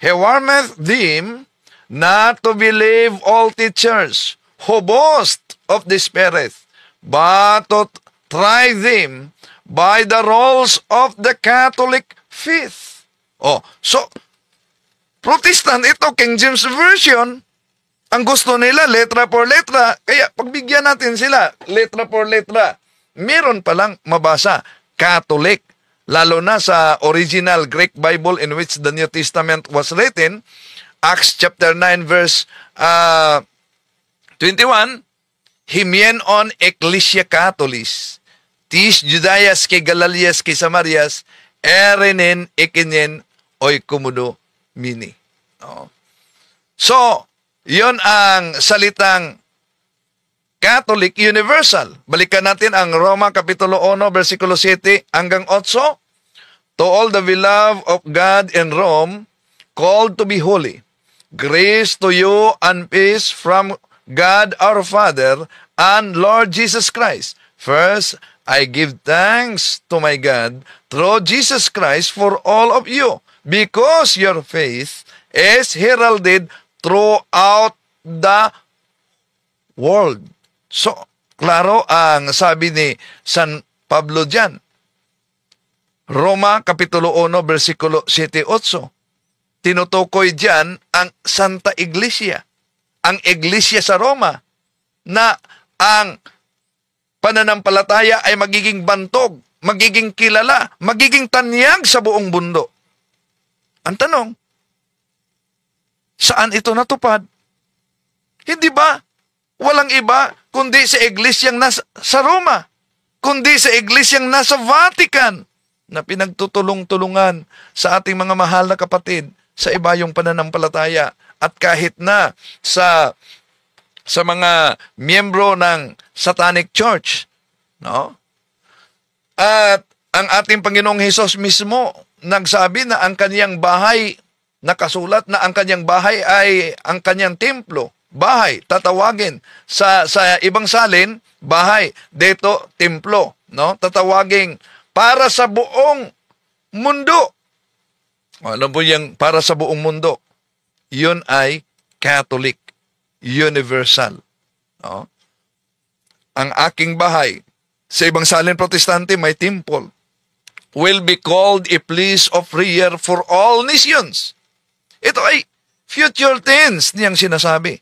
he warneth them not to believe all teachers who boast of the Spirit, but to try them by the rules of the Catholic faith. So, Protestant, ito, King James Version, ang gusto nila, letra por letra, kaya pagbigyan natin sila, letra por letra, meron palang mabasa, Catholic, lalo na sa original Greek Bible in which the New Testament was written, Acts chapter 9 verse 21, himien on Ecclesia Catholis, tis Judaias kay Galalias kay Samarias, erenen ekinen oy kumudo mini. So, yon ang salitang Catholic Universal. Balikan natin ang Roma Kapitulo 1, versikulo 7 hanggang 8. To all the beloved of God in Rome, called to be holy, grace to you and peace from God our Father and Lord Jesus Christ. First, I give thanks to my God through Jesus Christ for all of you, because your faith is heralded throughout the world. So, klaro ang sabi ni San Pablo dyan. Roma, Kapitulo 1, versikulo 7-8. Tinutukoy dyan ang Santa Iglesia, ang Iglesia sa Roma, na ang pananampalataya ay magiging bantog, magiging kilala, magiging tanyag sa buong mundo. Ang tanong, saan ito natupad? Hindi ba? Walang iba kundi sa iglesyang nasa sa Roma, kundi sa iglesyang nasa Vatican, na pinagtutulong-tulungan sa ating mga mahal na kapatid sa ibayong pananampalataya. At kahit na sa mga miyembro ng Satanic Church, no? At ang ating Panginoong Hesus mismo nagsabi na ang kanyang bahay, nakasulat na ang kanyang bahay ay ang kanyang templo. Bahay, tatawagin. Sa ibang salin, bahay. Dito, templo. No? Tatawagin para sa buong mundo. Alam po yung para sa buong mundo? Yun ay Catholic, universal. No? Ang aking bahay, sa ibang salin protestante, may temple, will be called a place of prayer for all nations. Ito ay future tense niyang sinasabi.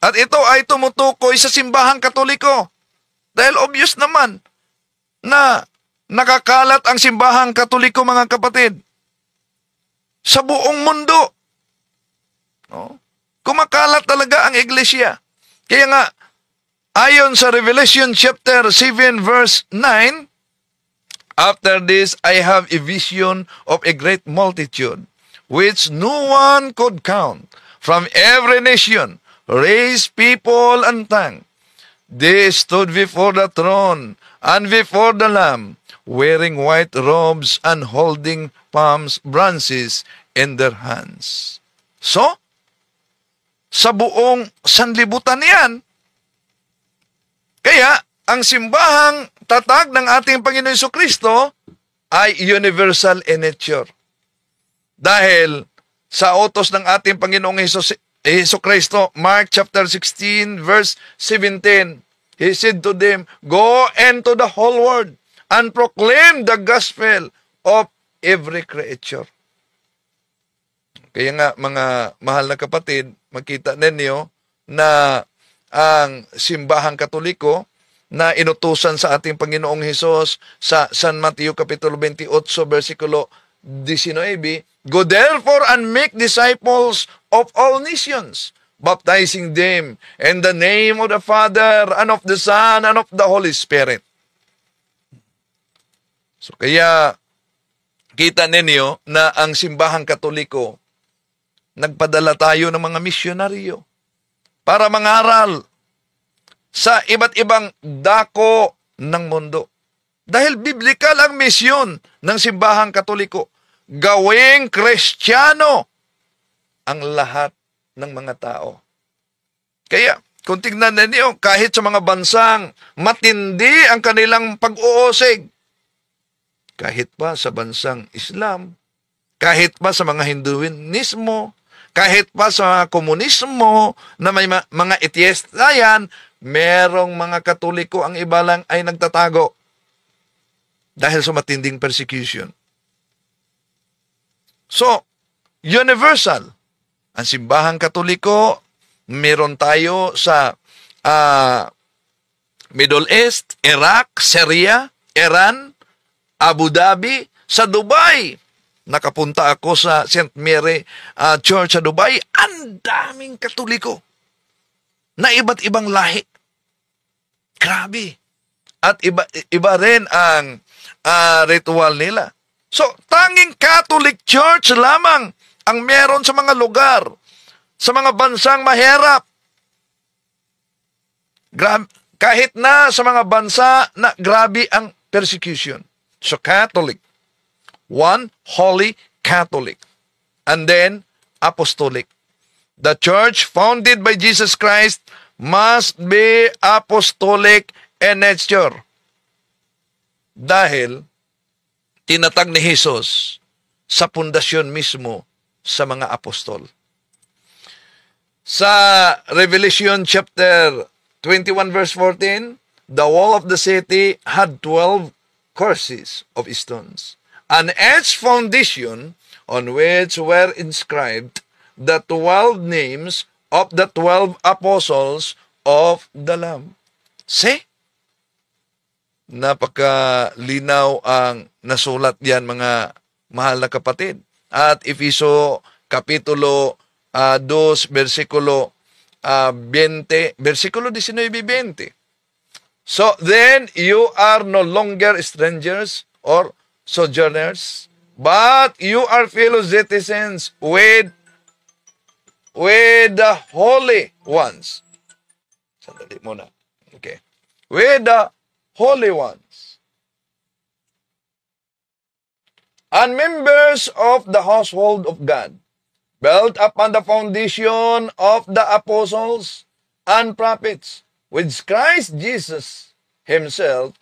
At ito ay tumutukoy sa simbahang Katoliko. Dahil obvious naman na nakakalat ang simbahang Katoliko, mga kapatid, sa buong mundo. No? Kumakalat talaga ang iglesia. Kaya nga, ayon sa Revelation chapter 7 verse 9, after this I have a vision of a great multitude, which no one could count, from every nation, race, people, and tongue. They stood before the throne and before the Lamb, wearing white robes and holding palm branches in their hands. So, sa buong sanlibutan yan. Kaya, ang simbahang tatag ng ating Panginoon Jesucristo ay universal in nature. Dahil sa utos ng ating Panginoong Jesucristo, Mark chapter 16, verse 17, He said to them, "Go into the whole world and proclaim the gospel of every creature." Kaya nga, mga mahal na kapatid, makita ninyo na ang simbahang Katoliko na inutusan sa ating Panginoong Hesus sa San Mateo Kapitulo 28, versikulo 19, "Go therefore and make disciples of all nations, baptizing them in the name of the Father and of the Son and of the Holy Spirit." So kaya kita ninyo na ang simbahang Katoliko, nagpadala tayo ng mga misyonaryo para mangaral sa iba't ibang dako ng mundo. Dahil biblikal ang misyon ng simbahang Katoliko, gawing Kristiyano ang lahat ng mga tao. Kaya, kung tignan ninyo, kahit sa mga bansang matindi ang kanilang pag-uusig, kahit pa sa bansang Islam, kahit pa sa mga Hinduismo, kahit pa sa komunismo na may mga atheista yan, merong mga Katoliko ang iba lang ay nagtatago dahil sa matinding persecution. So, universal. Ang simbahang Katoliko, meron tayo sa Middle East, Iraq, Syria, Iran, Abu Dhabi, sa Dubai. Nakapunta ako sa St. Mary Church sa Dubai. Ang daming Katoliko na iba't ibang lahi. Grabe. At iba rin ang ritual nila. So, tanging Catholic Church lamang ang meron sa mga lugar, sa mga bansang mahirap. Kahit na sa mga bansa na grabe ang persecution. So, Catholic. One, Holy Catholic. And then, Apostolic. The church founded by Jesus Christ must be apostolic in nature. Dahil tinatag ni Jesus sa pundasyon mismo sa mga apostol. Sa Revelation chapter 21 verse 14, the wall of the city had 12 courses of stones, and each foundation on which were inscribed the 12 names of the 12 apostles of the Lamb. See? Napakalinaw ang nasulat diyan, mga mahal na kapatid. At Efeso Kapitulo 2, versikulo 20, versikulo 19-20. So then you are no longer strangers or sojourners, but you are fellow citizens with the holy ones. Sandali muna. Okay. With the holy ones, and members of the household of God, built upon the foundation of the apostles and prophets, with Christ Jesus himself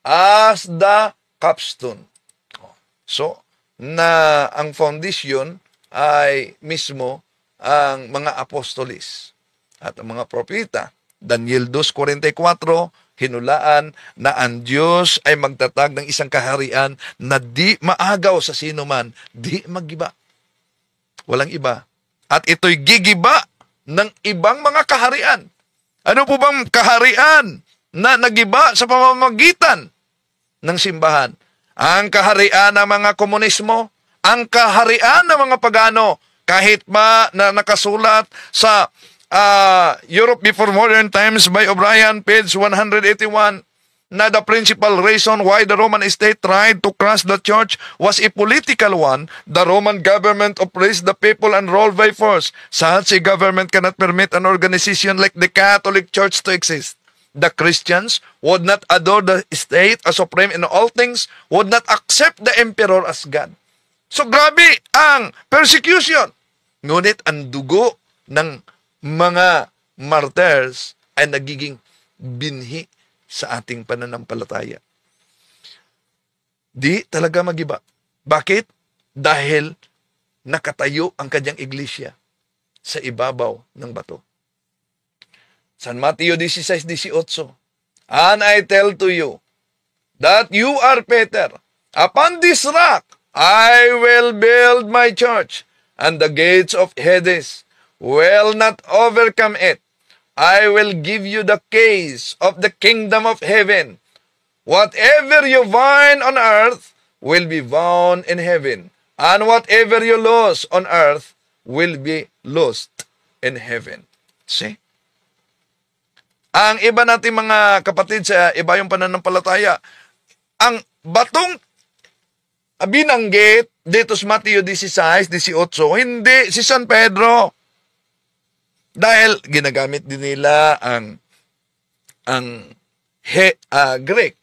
as the capstone. So, na ang foundation ay mismo ang mga apostolis at ang mga propeta. Daniel 2:44, hinulaan na ang Diyos ay magtatag ng isang kaharian na di maagaw sa sino man, di magiba. Walang iba. At ito'y gigiba ng ibang mga kaharian. Ano po bang kaharian na nagiba sa pamamagitan ng simbahan? Ang kaharian ng mga komunismo, ang kaharian ng mga pagano, kahit pa na nakasulat sa Europe Before Modern Times by O'Brien, page 181, na the principal reason why the Roman state tried to crush the church was a political one. The Roman government oppressed the people and ruled by force. Such a government cannot permit an organization like the Catholic Church to exist. The Christians would not adore the state as supreme in all things, would not accept the emperor as God. So grabe ang persecution. Ngunit ang dugo ng mga martyrs ay nagiging binhi sa ating pananampalataya. Di talaga magiba. Bakit? Dahil nakatayo ang kanyang iglesia sa ibabaw ng bato. San Mateo 16:18, and I tell to you that you are Peter. Upon this rock I will build my church, and the gates of Hades will not overcome it. I will give you the keys of the kingdom of heaven. Whatever you bind on earth will be bound in heaven, and whatever you loose on earth will be loosed in heaven. See? Ang iba natin mga kapatid sa iba yung pananampalataya, ang batong binanggit dito sa Mateo 16:18, hindi si San Pedro. Dahil ginagamit din nila ang Greek.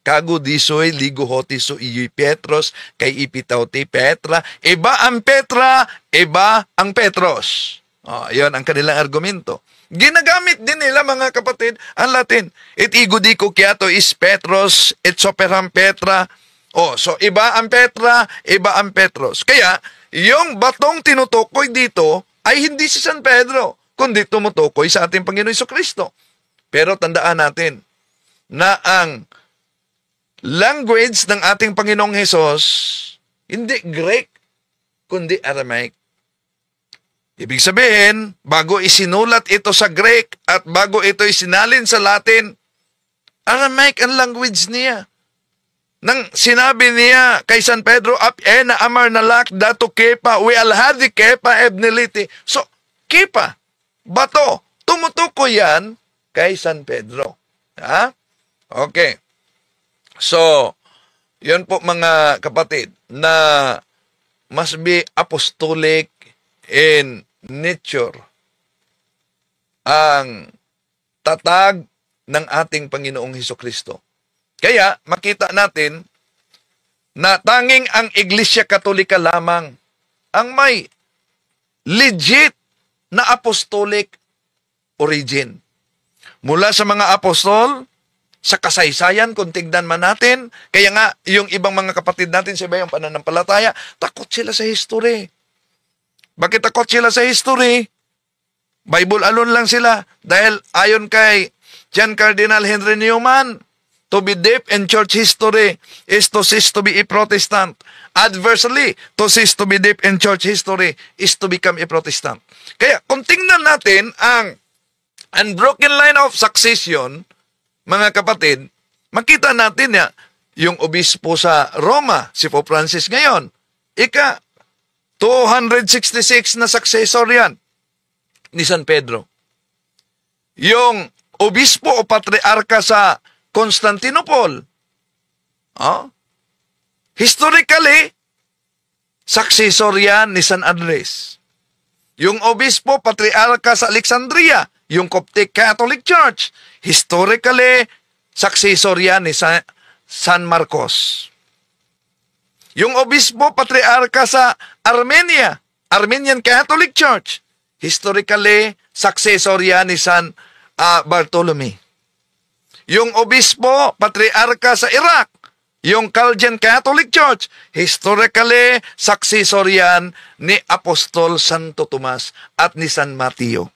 Kago disoy, ligo hotiso, iyo'y Petros, kay ipitaw ti Petra. Iba ang Petra, iba ang Petros. Yun ang kanilang argumento. Ginagamit din nila mga kapatid ang Latin. It igudiko kiato is Petros, it soperam Petra. So iba ang Petra, iba ang Petros. Kaya, yung batong tinutukoy dito ay hindi si San Pedro, kundi tumutukoy sa ating Panginoon Jesucristo. Pero tandaan natin na ang language ng ating Panginoong Hesus hindi Greek, kundi Aramaic. Ibig sabihin, bago isinulat ito sa Greek at bago ito isinalin sa Latin, Aramaic ang language niya. Nang sinabi niya kay San Pedro, na amar nalak dato kepa, we alhadi kepa ebniliti. So, kepa, bato, tumutukoy yan kay San Pedro. Ha? Okay. So, yun po mga kapatid, na must be apostolic in nature ang tatag ng ating Panginoong Hesukristo. Kaya, makita natin na tanging ang Iglesia Katolika lamang ang may legit na apostolic origin. Mula sa mga apostol, sa kasaysayan, kung tignan man natin, kaya nga, yung ibang mga kapatid natin sa ibayang pananampalataya, takot sila sa history. Bakit takot sila sa history? Bible alone lang sila. Dahil ayon kay John Cardinal Henry Newman, to be deep in church history is to cease to be a Protestant. Adversely, to cease to be deep in church history is to become a Protestant. Kaya kung tingnan natin ang unbroken line of succession, mga kapatid, makita natin na yung obispo sa Roma, si Pope Francis ngayon, 266 na successor yan ni San Pedro. Yung obispo o patriarka sa Constantinople, historically, successor yan ni San Andres. Yung obispo, patriarka sa Alexandria, yung Coptic Catholic Church, historically, successor yan ni San Marcos. Yung obispo, patriarka sa Armenia, Armenian Catholic Church, historically, successor yan ni San Bartolome. Yung obispo, patriarka sa Iraq, yung Chaldean Catholic Church, historically, successor yan ni Apostol Santo Tomas at ni San Mateo.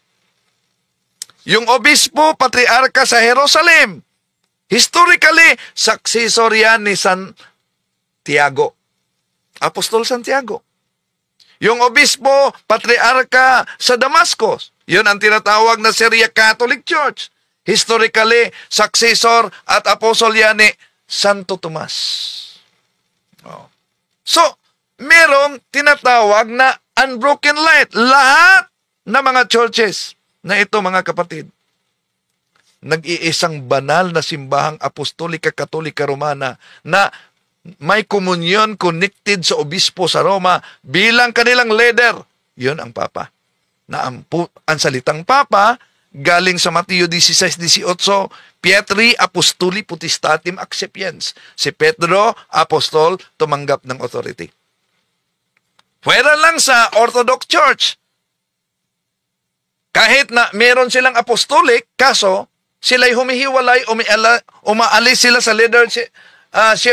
Yung obispo, patriarka sa Jerusalem, historically, successor yan ni San Tiago, Apostol Santiago. Yung obispo, patriarka sa Damascus, yun ang tinatawag na Syriac Catholic Church, historically, successor at apostle yan ni Santo Tomas. So, merong tinatawag na unbroken light. Lahat na mga churches na ito, mga kapatid, nag-iisang banal na simbahang apostolika katolika romana na may komunyon connected sa obispo sa Roma bilang kanilang leader. Yun ang Papa. Na ang salitang Papa galing sa Mateo 16:18, Pietri Apostoli Potestatem Accipiens. Si Pedro, apostol, tumanggap ng authority. Pwera lang sa Orthodox Church. Kahit na meron silang apostolic, kaso sila'y humihiwalay, umaalis sila sa leadership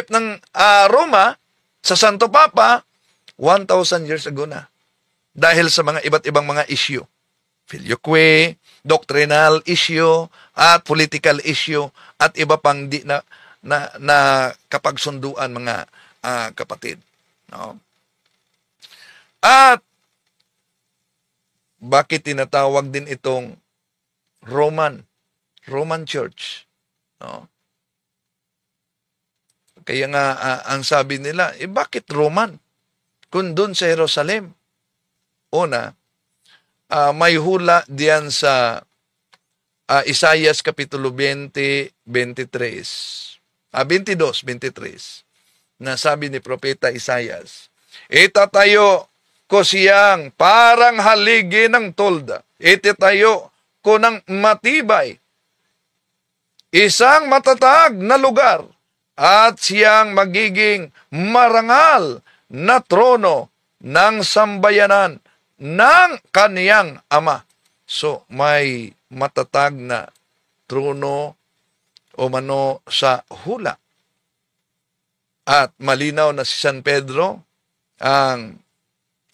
ng Roma, sa Santo Papa, 1,000 years ago na. Dahil sa mga iba't ibang mga issue. Filioque, doctrinal issue, at political issue, at iba pang di na kapagsunduan, mga kapatid. No? At bakit tinatawag din itong Roman Church? No? Kaya nga ang sabi nila, bakit Roman? Kung doon sa Jerusalem, una, may hula diyan sa Isaias Kapitulo 20, 23, 22, 23, na sabi ni Propeta Isaias, itatayo ko siyang parang haligi ng tolda, itatayo ko ng matibay, isang matatag na lugar, at siyang magiging marangal na trono ng sambayanan ng kaniyang ama. So, may matatag na trono o mano sa hula. At malinaw na si San Pedro ang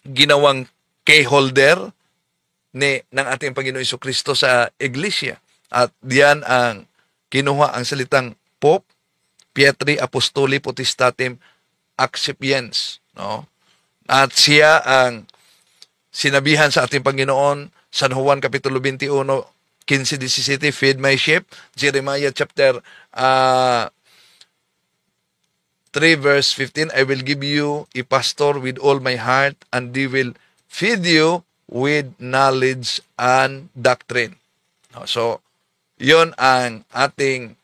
ginawang key-holder ng ating Panginoon Jesucristo sa Iglesia. At diyan ang kinuha ang salitang Pope, Pietri Apostoli Potestatem Accipiens. No? At siya ang sinabihan sa ating Panginoon, San Juan Kapitulo 21, 15-17, feed my sheep. Jeremiah chapter 3 verse 15, I will give you a pastor with all my heart, and they will feed you with knowledge and doctrine. So, yon ang ating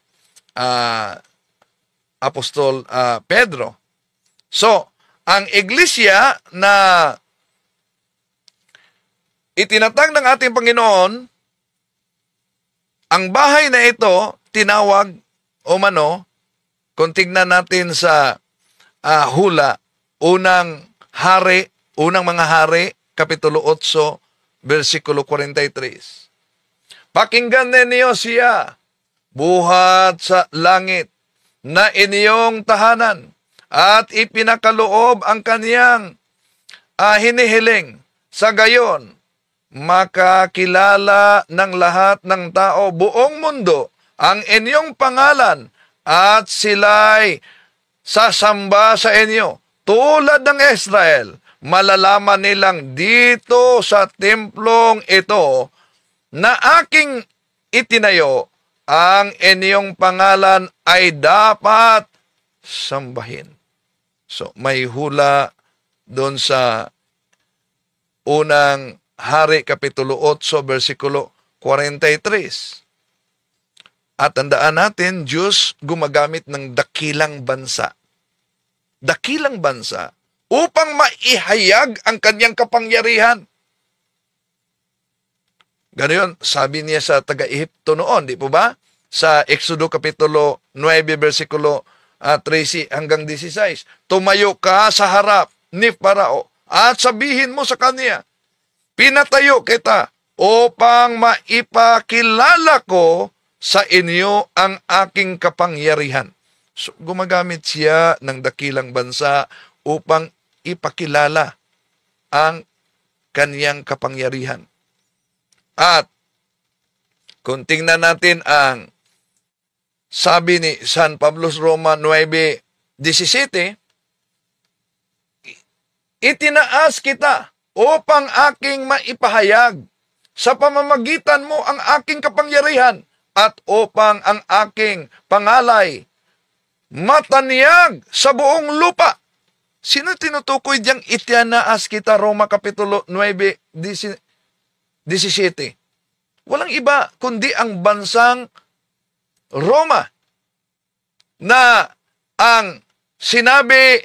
Apostol Pedro. So, ang iglesia na itinatag ng ating Panginoon, ang bahay na ito, tinawag o mano, kung tignan natin sa hula, unang mga hari, Kapitulo 8, versikulo 43. Pakinggan ninyo siya, buhat sa langit na inyong tahanan, at ipinakaloob ang kaniyang hinihiling. Sa gayon, makakilala ng lahat ng tao buong mundo ang inyong pangalan, at sila'y sasamba sa inyo. Tulad ng Israel, malalaman nilang dito sa templong ito na aking itinayo, ang inyong pangalan ay dapat sambahin. So, may hula doon sa unang Hari, Kapitulo 8, versikulo 43. At tandaan natin, Diyos gumagamit ng dakilang bansa. Dakilang bansa upang maihayag ang kanyang kapangyarihan. Ganoon, sabi niya sa taga-Ehipto noon, di po ba? Sa Exodo Kapitulo 9, versikulo 13 hanggang 16. Tumayo ka sa harap ni Parao at sabihin mo sa kanya, pinatayo kita upang maipakilala ko sa inyo ang aking kapangyarihan. So, gumagamit siya ng dakilang bansa upang ipakilala ang kaniyang kapangyarihan. At kung tingnan natin ang sabi ni San Pablo Roma 9:17, itinaas kita upang aking maipahayag sa pamamagitan mo ang aking kapangyarihan, at upang ang aking pangalay matanyag sa buong lupa. Sino tinutukoy diyang itinaas kita? Roma Kapitulo 9:17. Walang iba kundi ang bansang Roma, na ang sinabi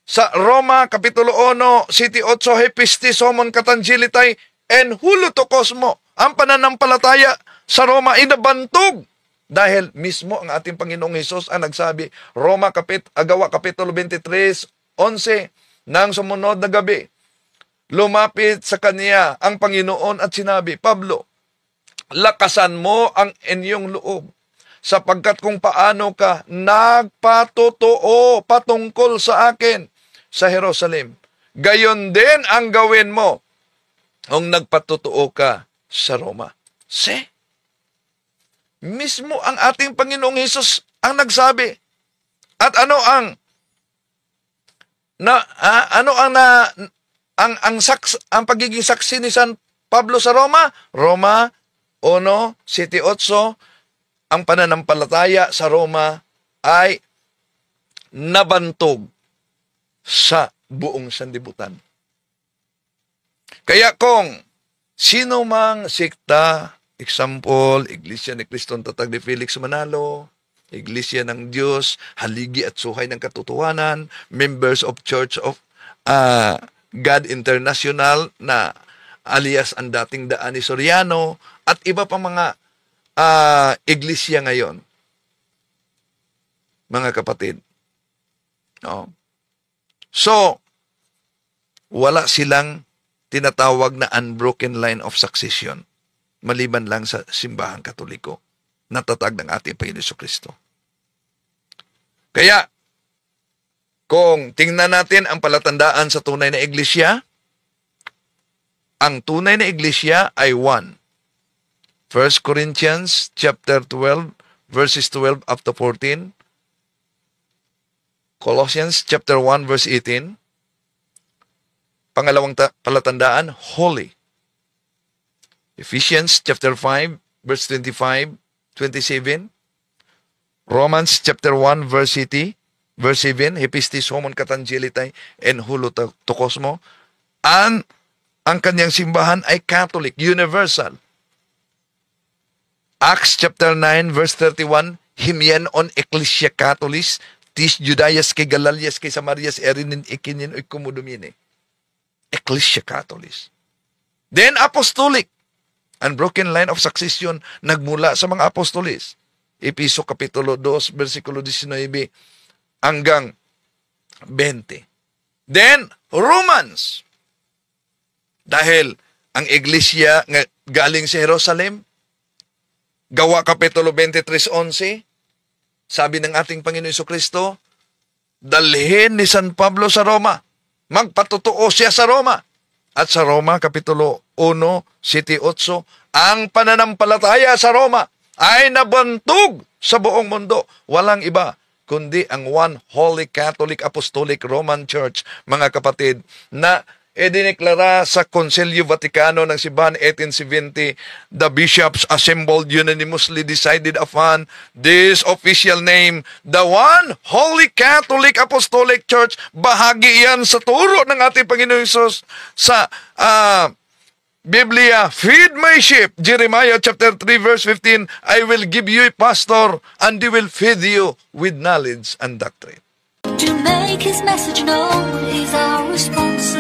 sa Roma Kapitulo 1, City 8, Hepistis homon katangilitay en huluto kosmo. Ang pananampalataya sa Roma ay nabantog dahil mismo ang ating Panginoong Hesus ang nagsabi, Gawa Kapitulo 23:11, nang sumunod na gabi, lumapit sa kaniya ang Panginoon at sinabi, Pablo, lakasan mo ang inyong loob, sapagkat kung paano ka nagpatotoo patungkol sa akin sa Jerusalem, gayon din ang gawin mo kung nagpatotoo ka sa Roma. Mismo ang ating Panginoong Hesus ang nagsabi. At ang pagiging saksi ni San Pablo sa Roma? Roma 1, City 8, ang pananampalataya sa Roma ay nabantog sa buong sanlibutan. Kaya kung sino mang sikta, example, Iglesia ni Kristong Tatag ni Felix Manalo, Iglesia ng Diyos, Haligi at Suhay ng Katotohanan, members of Church of God International na alias ang dating Daan ni Soriano, at iba pa mga iglesia ngayon, mga kapatid. No? So, wala silang tinatawag na unbroken line of succession, maliban lang sa simbahang Katoliko, natatag ng ating Panginoon Jesucristo. Kaya, kung tingnan natin ang palatandaan sa tunay na iglesia, ang tunay na iglesia ay 1 Corinthians chapter 12, verses 12 up to 14. Colossians chapter 1, verse 18. Pangalawang palatandaan, holy. Ephesians chapter 5, verse 25, 27. Romans chapter 1, verse 7. Hepistis homon katangilitay en hulo to kosmo. Ang kanyang simbahan ay Catholic, universal. Acts chapter 9, verse 31, himyen on Ecclesia Catholis, tis Judaias kay Galalias kay Samarias erinin ikinin oy kumudumine. Ecclesia Catholis. Then apostolic, unbroken line of succession, nagmula sa mga apostolis. Episo Kapitulo 2, versikulo 19 hanggang 20. Then, Romans. Dahil ang iglesia galing sa Jerusalem, Gawa Kapitulo 23:11, sabi ng ating Panginoon Jesucristo, dalhin ni San Pablo sa Roma. Magpatutuo siya sa Roma. At sa Roma, Kapitulo 1, 7-8, ang pananampalataya sa Roma ay nabantog sa buong mundo. Walang iba kundi ang One Holy Catholic Apostolic Roman Church, mga kapatid, na idineklara sa Konsilyo Vaticano ng Simbahan 1870, the bishops assembled unanimously decided upon this official name, the One Holy Catholic Apostolic Church. Bahagi yan sa turo ng ating Panginoon Hesus sa Biblia. Feed my sheep, Jeremiah chapter 3 verse 15, I will give you a pastor and he will feed you with knowledge and doctrine. To make his message known is our responsibility.